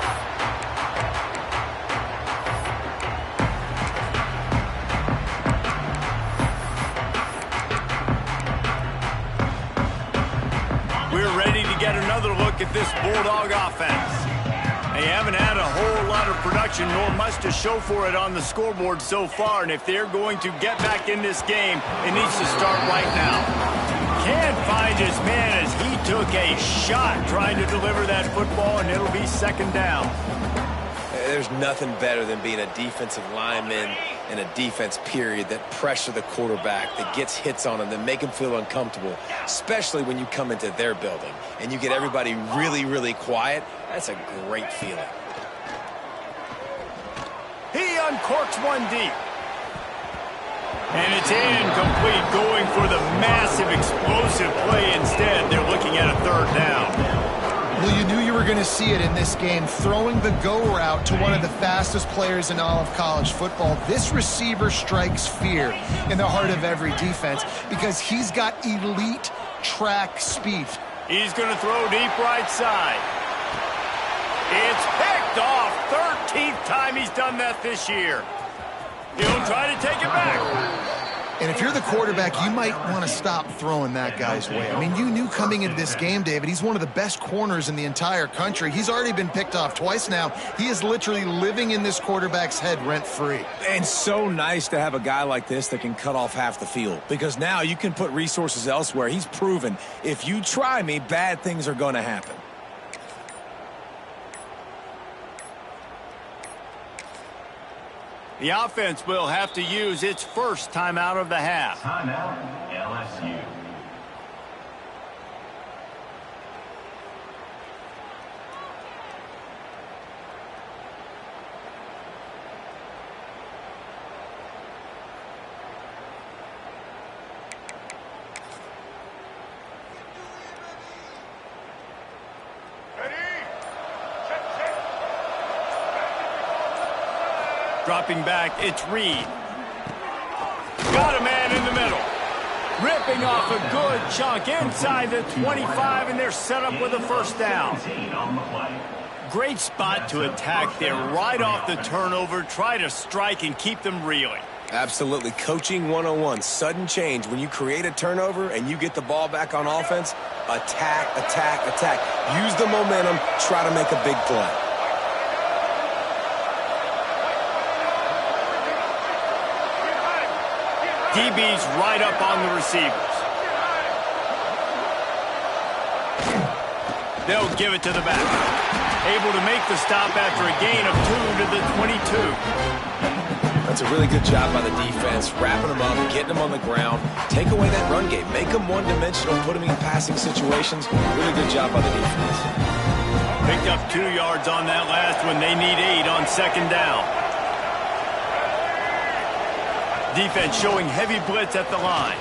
We're ready to get another look at this Bulldog offense. They haven't had a whole lot of production, nor much to show for it on the scoreboard so far. And if they're going to get back in this game, it needs to start right now. Can't find his man as he took a shot trying to deliver that football, and it'll be 2nd down. There's nothing better than being a defensive lineman in a defense period that pressure the quarterback, that gets hits on him, that make him feel uncomfortable, especially when you come into their building and you get everybody really, really quiet. That's a great feeling. He uncorks one deep. And it's incomplete, going for the massive explosive play instead. They're looking at a 3rd down. Well, you knew you were going to see it in this game, throwing the go route to one of the fastest players in all of college football. This receiver strikes fear in the heart of every defense because he's got elite track speed. He's going to throw deep right side. It's picked off. 13th time he's done that this year. He'll try to take it back. And if you're the quarterback, you might want to stop throwing that guy's way. I mean, you knew coming into this game, David, he's one of the best corners in the entire country. He's already been picked off twice now. He is literally living in this quarterback's head rent-free. And so nice to have a guy like this that can cut off half the field, because now you can put resources elsewhere. He's proven if you try me, bad things are going to happen. The offense will have to use its first timeout of the half. Timeout, LSU. Dropping back, it's Reed. Got a man in the middle. Ripping off a good chunk inside the 25, and they're set up with a first down. Great spot to attack there right off the turnover. Try to strike and keep them reeling. Absolutely. Coaching 101. Sudden change. When you create a turnover and you get the ball back on offense, attack, attack, attack. Use the momentum. Try to make a big play. DB's right up on the receivers. They'll give it to the back. Able to make the stop after a gain of 2 to the 22. That's a really good job by the defense, wrapping them up, getting them on the ground. Take away that run game. Make them one-dimensional, put them in passing situations. Really good job by the defense. Picked up 2 yards on that last one. They need 8 on second down. Defense showing heavy blitz at the line.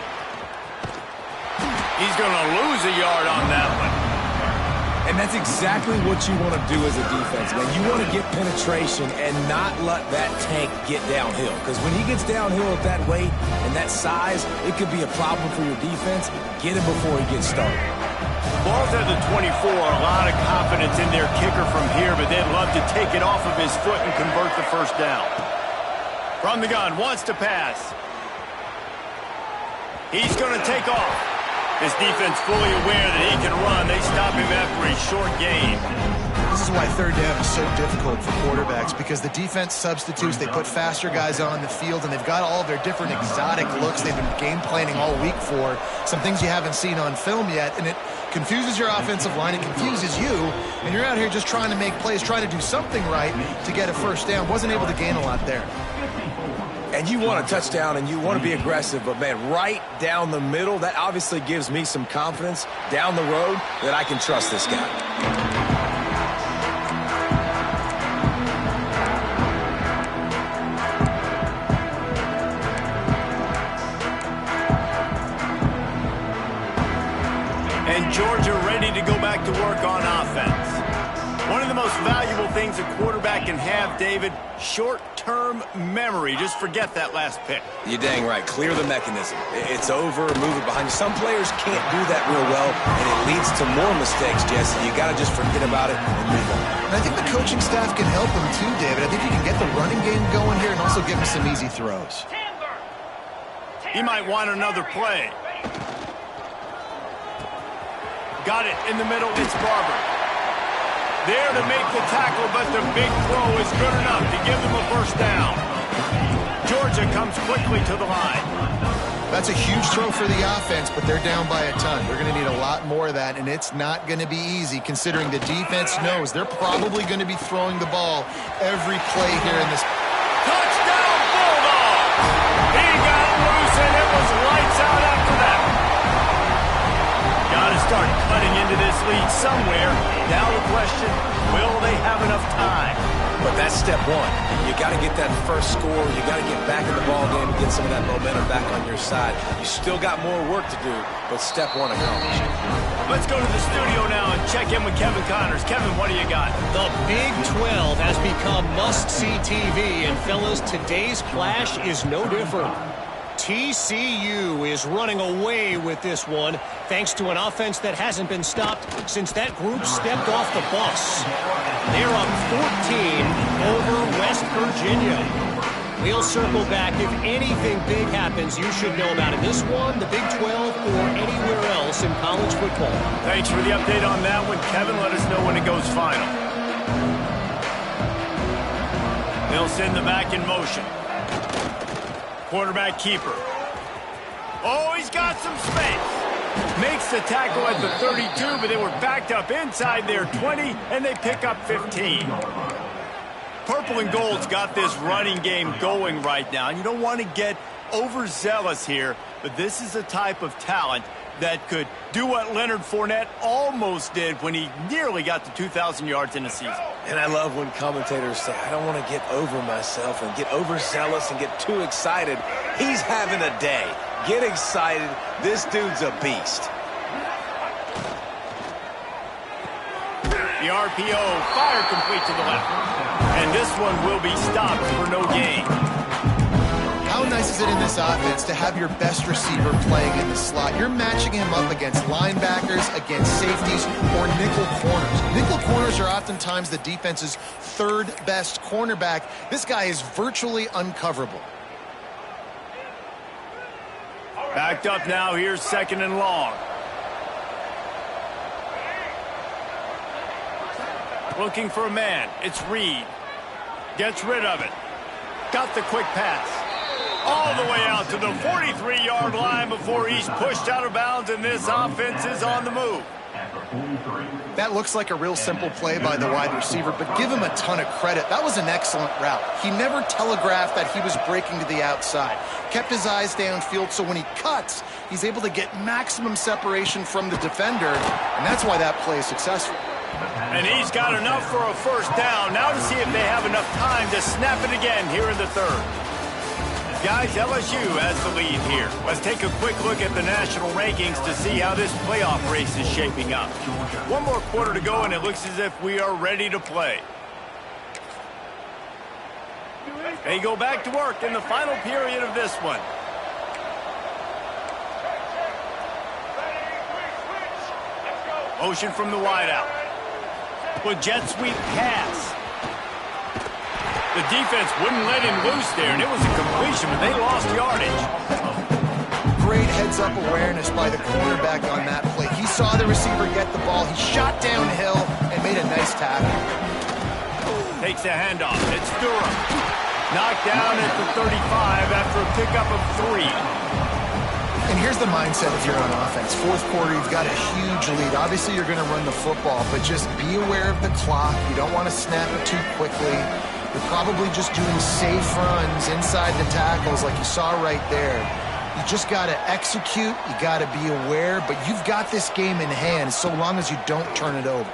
He's going to lose a yard on that one. And that's exactly what you want to do as a defense, man. You want to get penetration and not let that tank get downhill. Because when he gets downhill at that weight and that size, it could be a problem for your defense. Get him before he gets started. Ball's at the 24. A lot of confidence in their kicker from here, but they'd love to take it off of his foot and convert the first down. From the gun, wants to pass. He's going to take off. His defense fully aware that he can run. They stop him after a short gain. This is why third down is so difficult for quarterbacks, because the defense substitutes. They put faster guys on the field, and they've got all of their different exotic looks they've been game planning all week for. Some things you haven't seen on film yet, and it confuses your offensive line. It confuses you, and you're out here just trying to make plays, trying to do something right to get a first down. Wasn't able to gain a lot there. And you want a touchdown and you want to be aggressive, but man, right down the middle, that obviously gives me some confidence down the road that I can trust this guy. And Georgia ready to go back to work on offense. One of the most valuable things a quarterback can have, David, short-term memory. Just forget that last pick. You're dang right. Clear the mechanism. It's over, move it behind you. Some players can't do that real well, and it leads to more mistakes, Jesse. You got to just forget about it and move on. And I think the coaching staff can help him too, David. I think you can get the running game going here and also give him some easy throws. He might want another play. Got it in the middle. It's Barber. There to make the tackle, but the big throw is good enough to give them a first down. Georgia comes quickly to the line. That's a huge throw for the offense, but they're down by a ton. They're going to need a lot more of that, and it's not going to be easy considering the defense knows they're probably going to be throwing the ball every play here in this. Touchdown, Bulldogs! He got loose, and it was lights out after that. Got to start cutting into this lead somewhere. Now the question, will they have enough time? But that's step one. You got to get that first score. You got to get back in the ball game and get some of that momentum back on your side. You still got more work to do, but step one accomplished. Let's go to the studio now and check in with Kevin Connors. Kevin, what do you got? The Big 12 has become must-see TV, and fellas, today's clash is no different. TCU is running away with this one, thanks to an offense that hasn't been stopped since that group stepped off the bus. They're up 14 over West Virginia. We'll circle back. If anything big happens, you should know about it. This one, the Big 12, or anywhere else in college football. Thanks for the update on that one, Kevin. Let us know when it goes final. They'll send the back in motion. Quarterback keeper. Oh, he's got some space. Makes the tackle at the 32, but they were backed up inside their 20, and they pick up 15. Purple and gold's got this running game going right now, and you don't want to get overzealous here, but this is a type of talent that could do what Leonard Fournette almost did when he nearly got to 2,000 yards in a season. And I love when commentators say, I don't want to get over myself and get overzealous and get too excited. He's having a day. Get excited. This dude's a beast. The RPO, fire complete to the left. And this one will be stopped for no gain. How nice is it in this offense to have your best receiver playing in the slot? You're matching him up against linebackers, against safeties, or nickel corners. Nickel corners are oftentimes the defense's third best cornerback. This guy is virtually uncoverable. Backed up now. Here's 2nd and long. Looking for a man. It's Reed. Gets rid of it. Got the quick pass. All the way out to the 43-yard line before he's pushed out of bounds, and this offense is on the move. That looks like a real simple play by the wide receiver, but give him a ton of credit. That was an excellent route. He never telegraphed that he was breaking to the outside. Kept his eyes downfield, so when he cuts, he's able to get maximum separation from the defender, and that's why that play is successful. And he's got enough for a first down. Now to see if they have enough time to snap it again here in the 3rd. Guys, LSU has the lead here. Let's take a quick look at the national rankings to see how this playoff race is shaping up. One more quarter to go, and it looks as if we are ready to play. They go back to work in the final period of this one. Motion from the wideout. With jet sweep pass. The defense wouldn't let him loose there, and it was a completion, but they lost yardage. Great heads-up awareness by the cornerback on that play. He saw the receiver get the ball. He shot downhill and made a nice tackle. Takes a handoff. It's Durham. Knocked down at the 35 after a pickup of 3. And here's the mindset if you're on offense. 4th quarter, you've got a huge lead. Obviously, you're going to run the football, but just be aware of the clock. You don't want to snap it too quickly. You're probably just doing safe runs inside the tackles like you saw right there. You just got to execute. You got to be aware, but you've got this game in hand so long as you don't turn it over.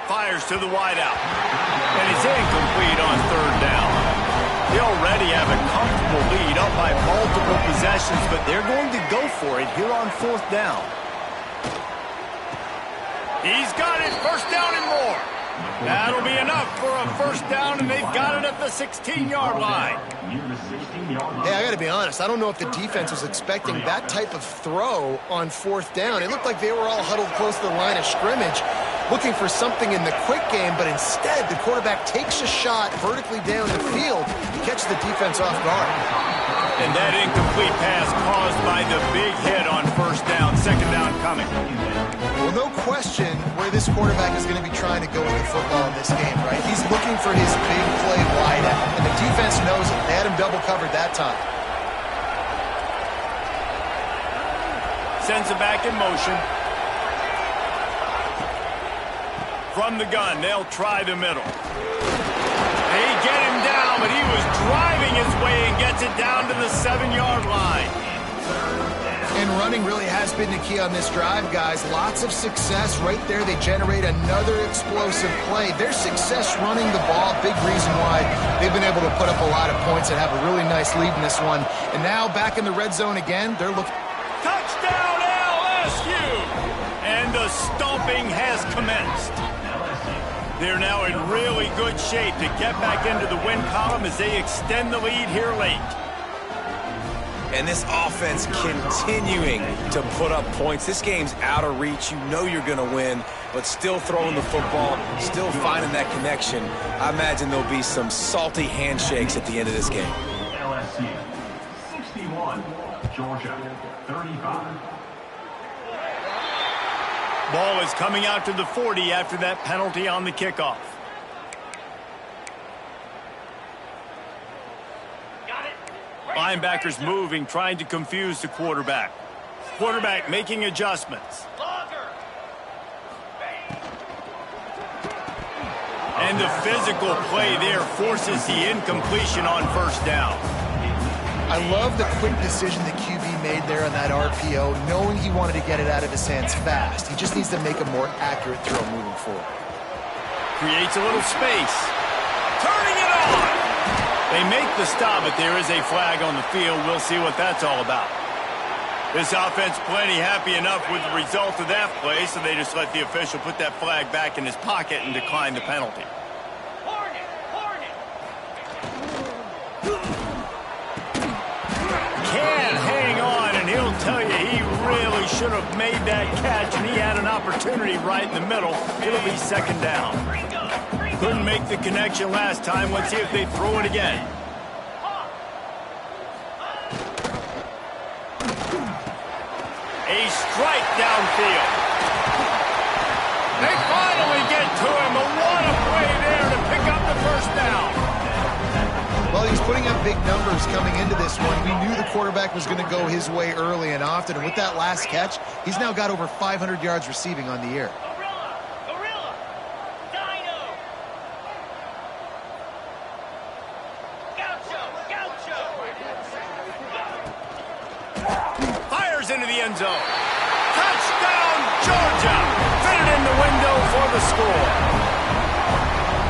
Fires to the wideout. And it's incomplete on 3rd down. They already have a comfortable lead up by multiple possessions, but they're going to go for it here on 4th down. He's got it. First down and more. That'll be enough for a first down, and they've got it at the 16-yard line. Hey, I got to be honest. I don't know if the defense was expecting that type of throw on 4th down. It looked like they were all huddled close to the line of scrimmage, looking for something in the quick game, but instead the quarterback takes a shot vertically down the field to catch the defense off guard. And that incomplete pass caused by the big hit on 1st down. 2nd down coming. Well, no question where this quarterback is going to be trying to go with the football in this game, right? He's looking for his big play wide out, and the defense knows it. They had him double covered that time. Sends it back in motion. From the gun, they'll try the middle. They get him down, but he was driving his way and gets it down to the 7-yard line. And running really has been the key on this drive, guys. Lots of success right there. They generate another explosive play. Their success running the ball, big reason why they've been able to put up a lot of points and have a really nice lead in this one. And now back in the red zone again. They're looking. Touchdown LSU! And the stomping has commenced. They're now in really good shape to get back into the win column as they extend the lead here late. And this offense continuing to put up points. This game's out of reach. You know you're going to win, but still throwing the football, still finding that connection. I imagine there'll be some salty handshakes at the end of this game. LSU 61, Georgia 35. Ball is coming out to the 40 after that penalty on the kickoff. Linebackers moving, trying to confuse the quarterback. Quarterback making adjustments. And the physical play there forces the incompletion on 1st down. I love the quick decision the QB made there on that RPO, knowing he wanted to get it out of his hands fast. He just needs to make a more accurate throw moving forward. Creates a little space. Turning it on! They make the stop, but there is a flag on the field. We'll see what that's all about. This offense plenty happy enough with the result of that play, so they just let the official put that flag back in his pocket and decline the penalty. should have made that catch, and he had an opportunity right in the middle. It'll be second down. Couldn't make the connection last time. Let's see if they throw it again. A strike downfield. They finally get to him. But what a play there to pick up the first down. Well, he's putting up big numbers coming into this one. We knew the quarterback was going to go his way early and often. And with that last catch, he's now got over 500 yards receiving on the year. Gorilla, Dino, Gaucho. Fires into the end zone. Touchdown, Georgia. Fitted in the window for the score.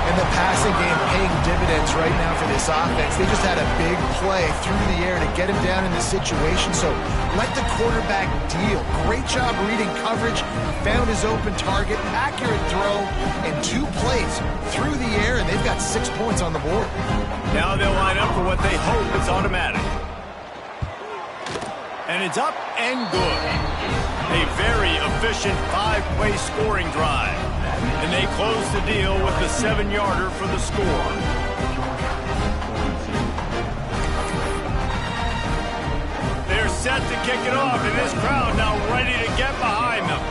And the passing game paying dividends right now for this offense. They just had a big play through the air to get him down in this situation. So let the quarterback deal. Great job reading coverage. Found his open target. Accurate throw. And 2 plays through the air, and they've got 6 points on the board. Now they'll line up for what they hope is automatic. And it's up and good. A very efficient 5-play scoring drive. And they close the deal with the 7-yarder for the score. They're set to kick it off, and this crowd now ready to get behind them.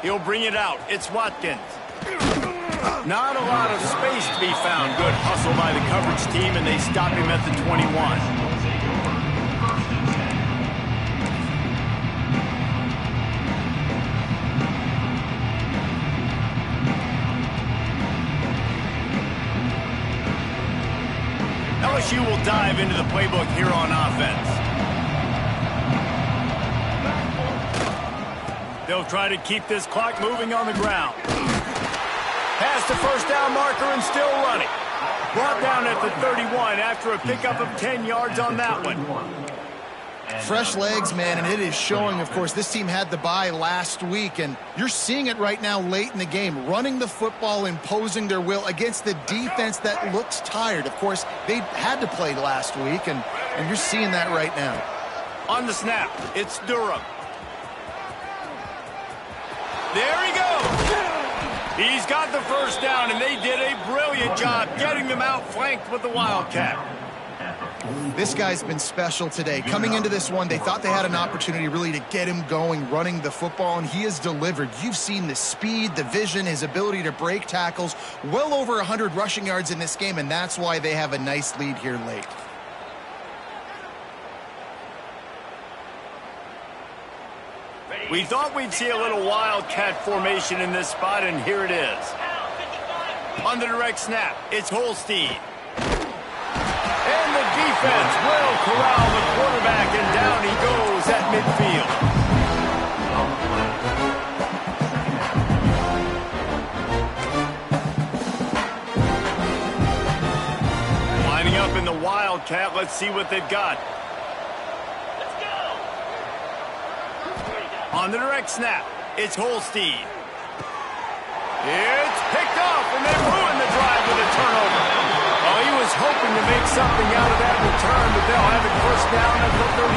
He'll bring it out. It's Watkins. Not a lot of space to be found. Good hustle by the coverage team, and they stop him at the 21. LSU will dive into the playbook here on offense. They'll try to keep this clock moving on the ground. Past the first down marker and still running. Brought down at the 31 after a pickup of 10 yards on that one. Fresh legs, man, and it is showing, of course. This team had the bye last week, and you're seeing it right now late in the game. Running the football, imposing their will against the defense that looks tired. Of course, they had to play last week, and you're seeing that right now. On the snap, it's Durham. There he goes. He's got the first down, and they did a brilliant job getting them outflanked with the Wildcat. This guy's been special today. Coming into this one, they thought they had an opportunity really to get him going, running the football, and he has delivered. You've seen the speed, the vision, his ability to break tackles. Well over 100 rushing yards in this game, and that's why they have a nice lead here late. We thought we'd see a little Wildcat formation in this spot, and here it is. On the direct snap, it's Holstein. And the defense will corral the quarterback, and down he goes at midfield. Lining up in the Wildcat, let's see what they've got. On the direct snap, it's Holstein. It's picked off, and they ruin the drive with a turnover. Well, he was hoping to make something out of that return, but they'll have it first down at the 39.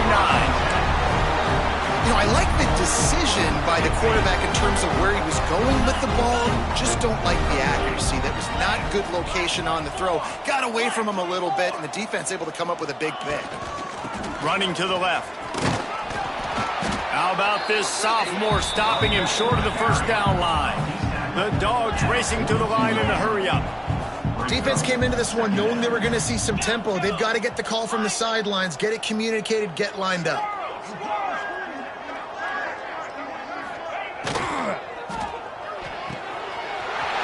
You know, I like the decision by the quarterback in terms of where he was going with the ball. Just don't like the accuracy. That was not good location on the throw. Got away from him a little bit, and the defense able to come up with a big pick. Running to the left. How about this sophomore stopping him short of the first down line? The Dogs racing to the line in a hurry-up. Defense came into this one knowing they were going to see some tempo. They've got to get the call from the sidelines, get it communicated, get lined up.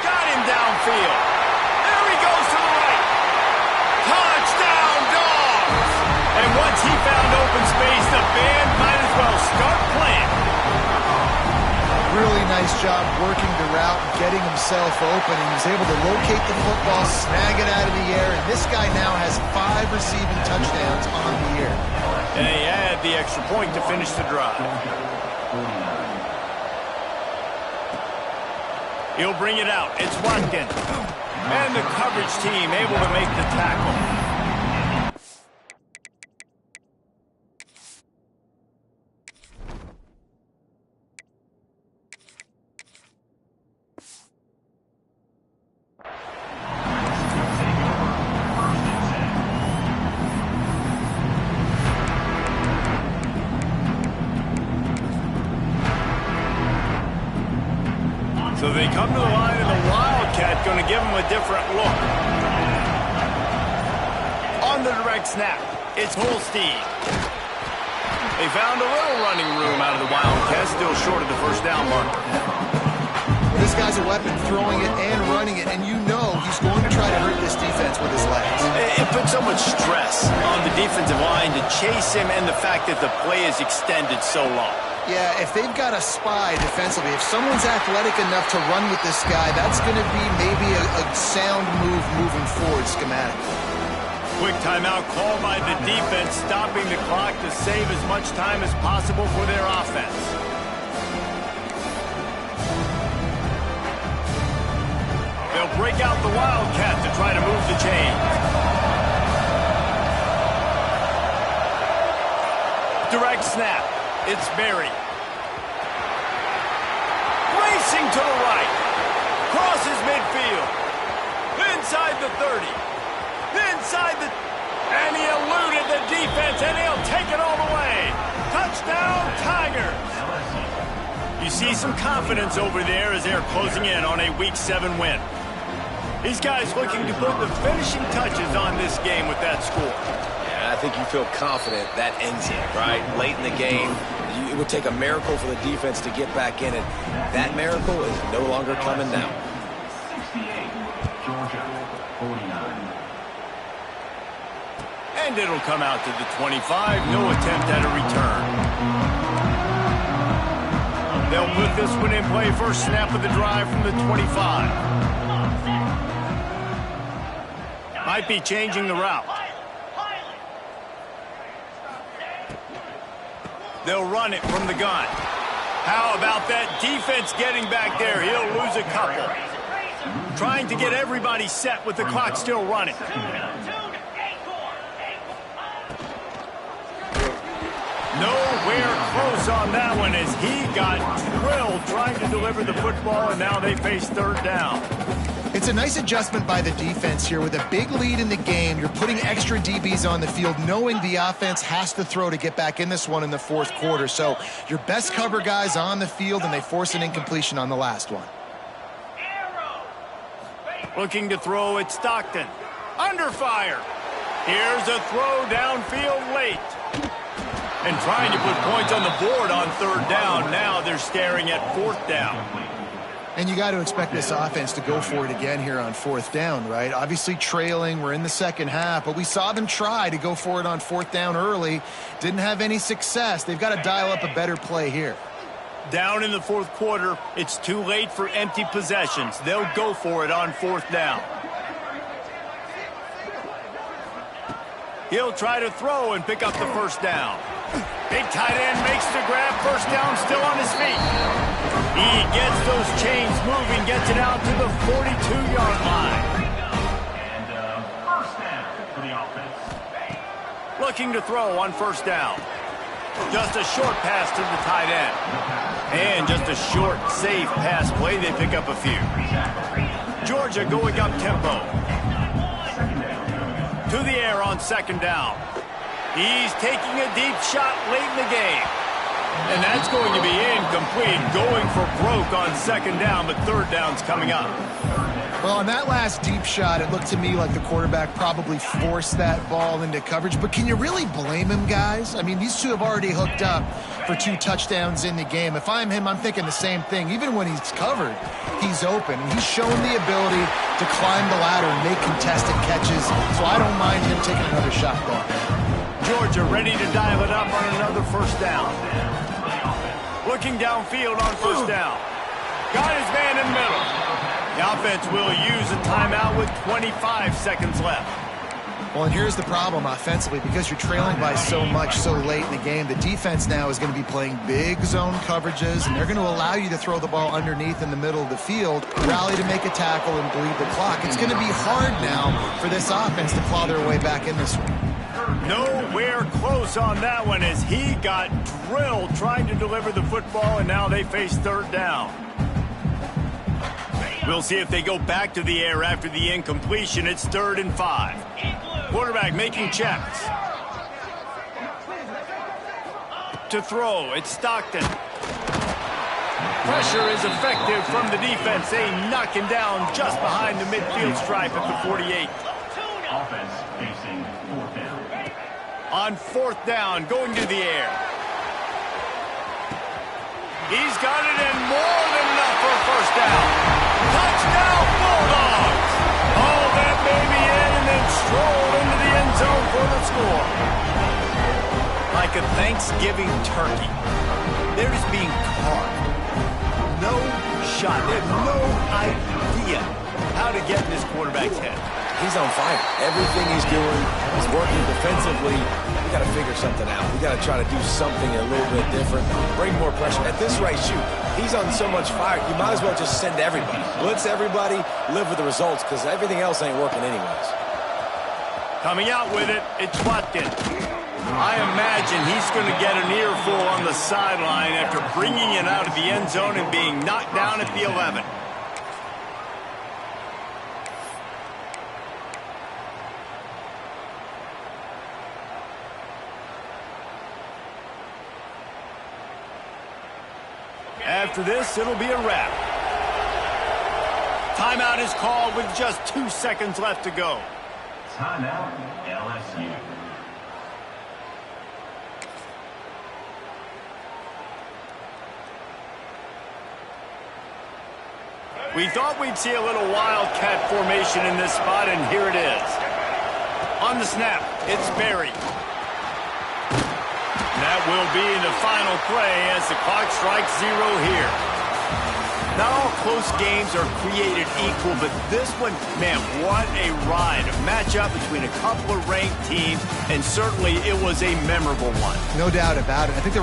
Got him downfield. There he goes to the right. Touchdown, Dogs! And once he found open space, the band might as well start playing. Really nice job working the route and getting himself open. He was able to locate the football, snag it out of the air, and this guy now has 5 receiving touchdowns on the year. And he had the extra point to finish the drive. He'll bring it out. It's Watkins. And the coverage team able to make the tackle. to give him a different look. On the direct snap, it's full steam. They found a little running room out of the Wildcats, still short of the first down marker. This guy's a weapon, throwing it and running it, and you know he's going to try to hurt this defense with his legs. It puts so much stress on the defensive line to chase him and the fact that the play is extended so long. Yeah, if they've got a spy defensively, if someone's athletic enough to run with this guy, that's going to be maybe a sound move moving forward schematically. Quick timeout called by the defense, stopping the clock to save as much time as possible for their offense. They'll break out the Wildcat to try to move the chains. Direct snap. It's Berry. Racing to the right. Crosses midfield. Inside the 30. Inside the... And he eluded the defense, and he'll take it all the way. Touchdown, Tigers. You see some confidence over there as they're closing in on a Week 7 win. These guys looking to put the finishing touches on this game with that score. Yeah, I think you feel confident that ends it, right? Late in the game, it would take a miracle for the defense to get back in it. That miracle is no longer coming now. 68, Georgia, 49. And it'll come out to the 25. No attempt at a return. They'll put this one in play. First snap of the drive from the 25. Might be changing the route. They'll run it from the gun. How about that defense getting back there? He'll lose a couple. Trying to get everybody set with the clock still running. Nowhere close on that one as he got drilled trying to deliver the football, and now they face third down. It's a nice adjustment by the defense here. With a big lead in the game, you're putting extra DBs on the field, knowing the offense has to throw to get back in this one in the fourth quarter. So your best cover guys on the field, and they force an incompletion on the last one. Looking to throw at Stockton. Under fire. Here's a throw downfield late. And trying to put points on the board on third down. Now they're staring at fourth down. And you got to expect this offense to go for it again here on fourth down, right? Obviously trailing, we're in the second half, but we saw them try to go for it on fourth down early. Didn't have any success. They've got to dial up a better play here. Down in the fourth quarter, it's too late for empty possessions. They'll go for it on fourth down. He'll try to throw and pick up the first down. Big tight end makes the grab. First down, still on his feet. He gets those chains moving, gets it out to the 42-yard line. And first down for the offense. Looking to throw on first down. Just a short pass to the tight end. And just a short, safe pass play. They pick up a few. Georgia going up tempo. To the air on second down. He's taking a deep shot late in the game. And that's going to be incomplete. Going for broke on second down, but third down's coming up. Well, on that last deep shot, it looked to me like the quarterback probably forced that ball into coverage. But can you really blame him, guys? I mean, these two have already hooked up for 2 touchdowns in the game. If I'm him, I'm thinking the same thing. Even when he's covered, he's open. And he's shown the ability to climb the ladder and make contested catches. So I don't mind him taking another shot there. Georgia ready to dial it up on another first down. Looking downfield on first down. Got his man in the middle. The offense will use a timeout with 25 seconds left. Well, and here's the problem offensively. Because you're trailing by so much so late in the game, the defense now is going to be playing big zone coverages, and they're going to allow you to throw the ball underneath in the middle of the field, rally to make a tackle, and bleed the clock. It's going to be hard now for this offense to claw their way back in this one. Nowhere close on that one as he got drilled trying to deliver the football, and now they face third down. We'll see if they go back to the air after the incompletion. It's 3rd and 5. Quarterback making checks. To throw, it's Stockton. pressure is effective from the defense. They knock him down just behind the midfield stripe at the 48. Offense facing fourth down. On fourth down, going to the air. He's got it in more than enough for a first down. Touchdown, Bulldogs! All that baby in and then stroll into the end zone for the score. Like a Thanksgiving turkey, they're just being carved. No shot. They have no idea how to get in this quarterback's head. He's on fire. Everything he's doing is working defensively. We got to figure something out. We got to try to do something a little bit different. Bring more pressure. At this rate, shoot, he's on so much fire, you might as well just send everybody. Blitz everybody, live with the results, because everything else ain't working anyways. Coming out with it, it's Watkins. I imagine he's going to get an earful on the sideline after bringing it out of the end zone and being knocked down at the 11. After this, it'll be a wrap. Timeout is called with just 2 seconds left to go. Timeout, LSU. We thought we'd see a little wildcat formation in this spot, and here it is. On the snap, it's Berry. That will be the final play as the clock strikes 0 here. Not all close games are created equal, but this one, man, what a ride. A matchup between a couple of ranked teams, and certainly it was a memorable one. No doubt about it. I think there were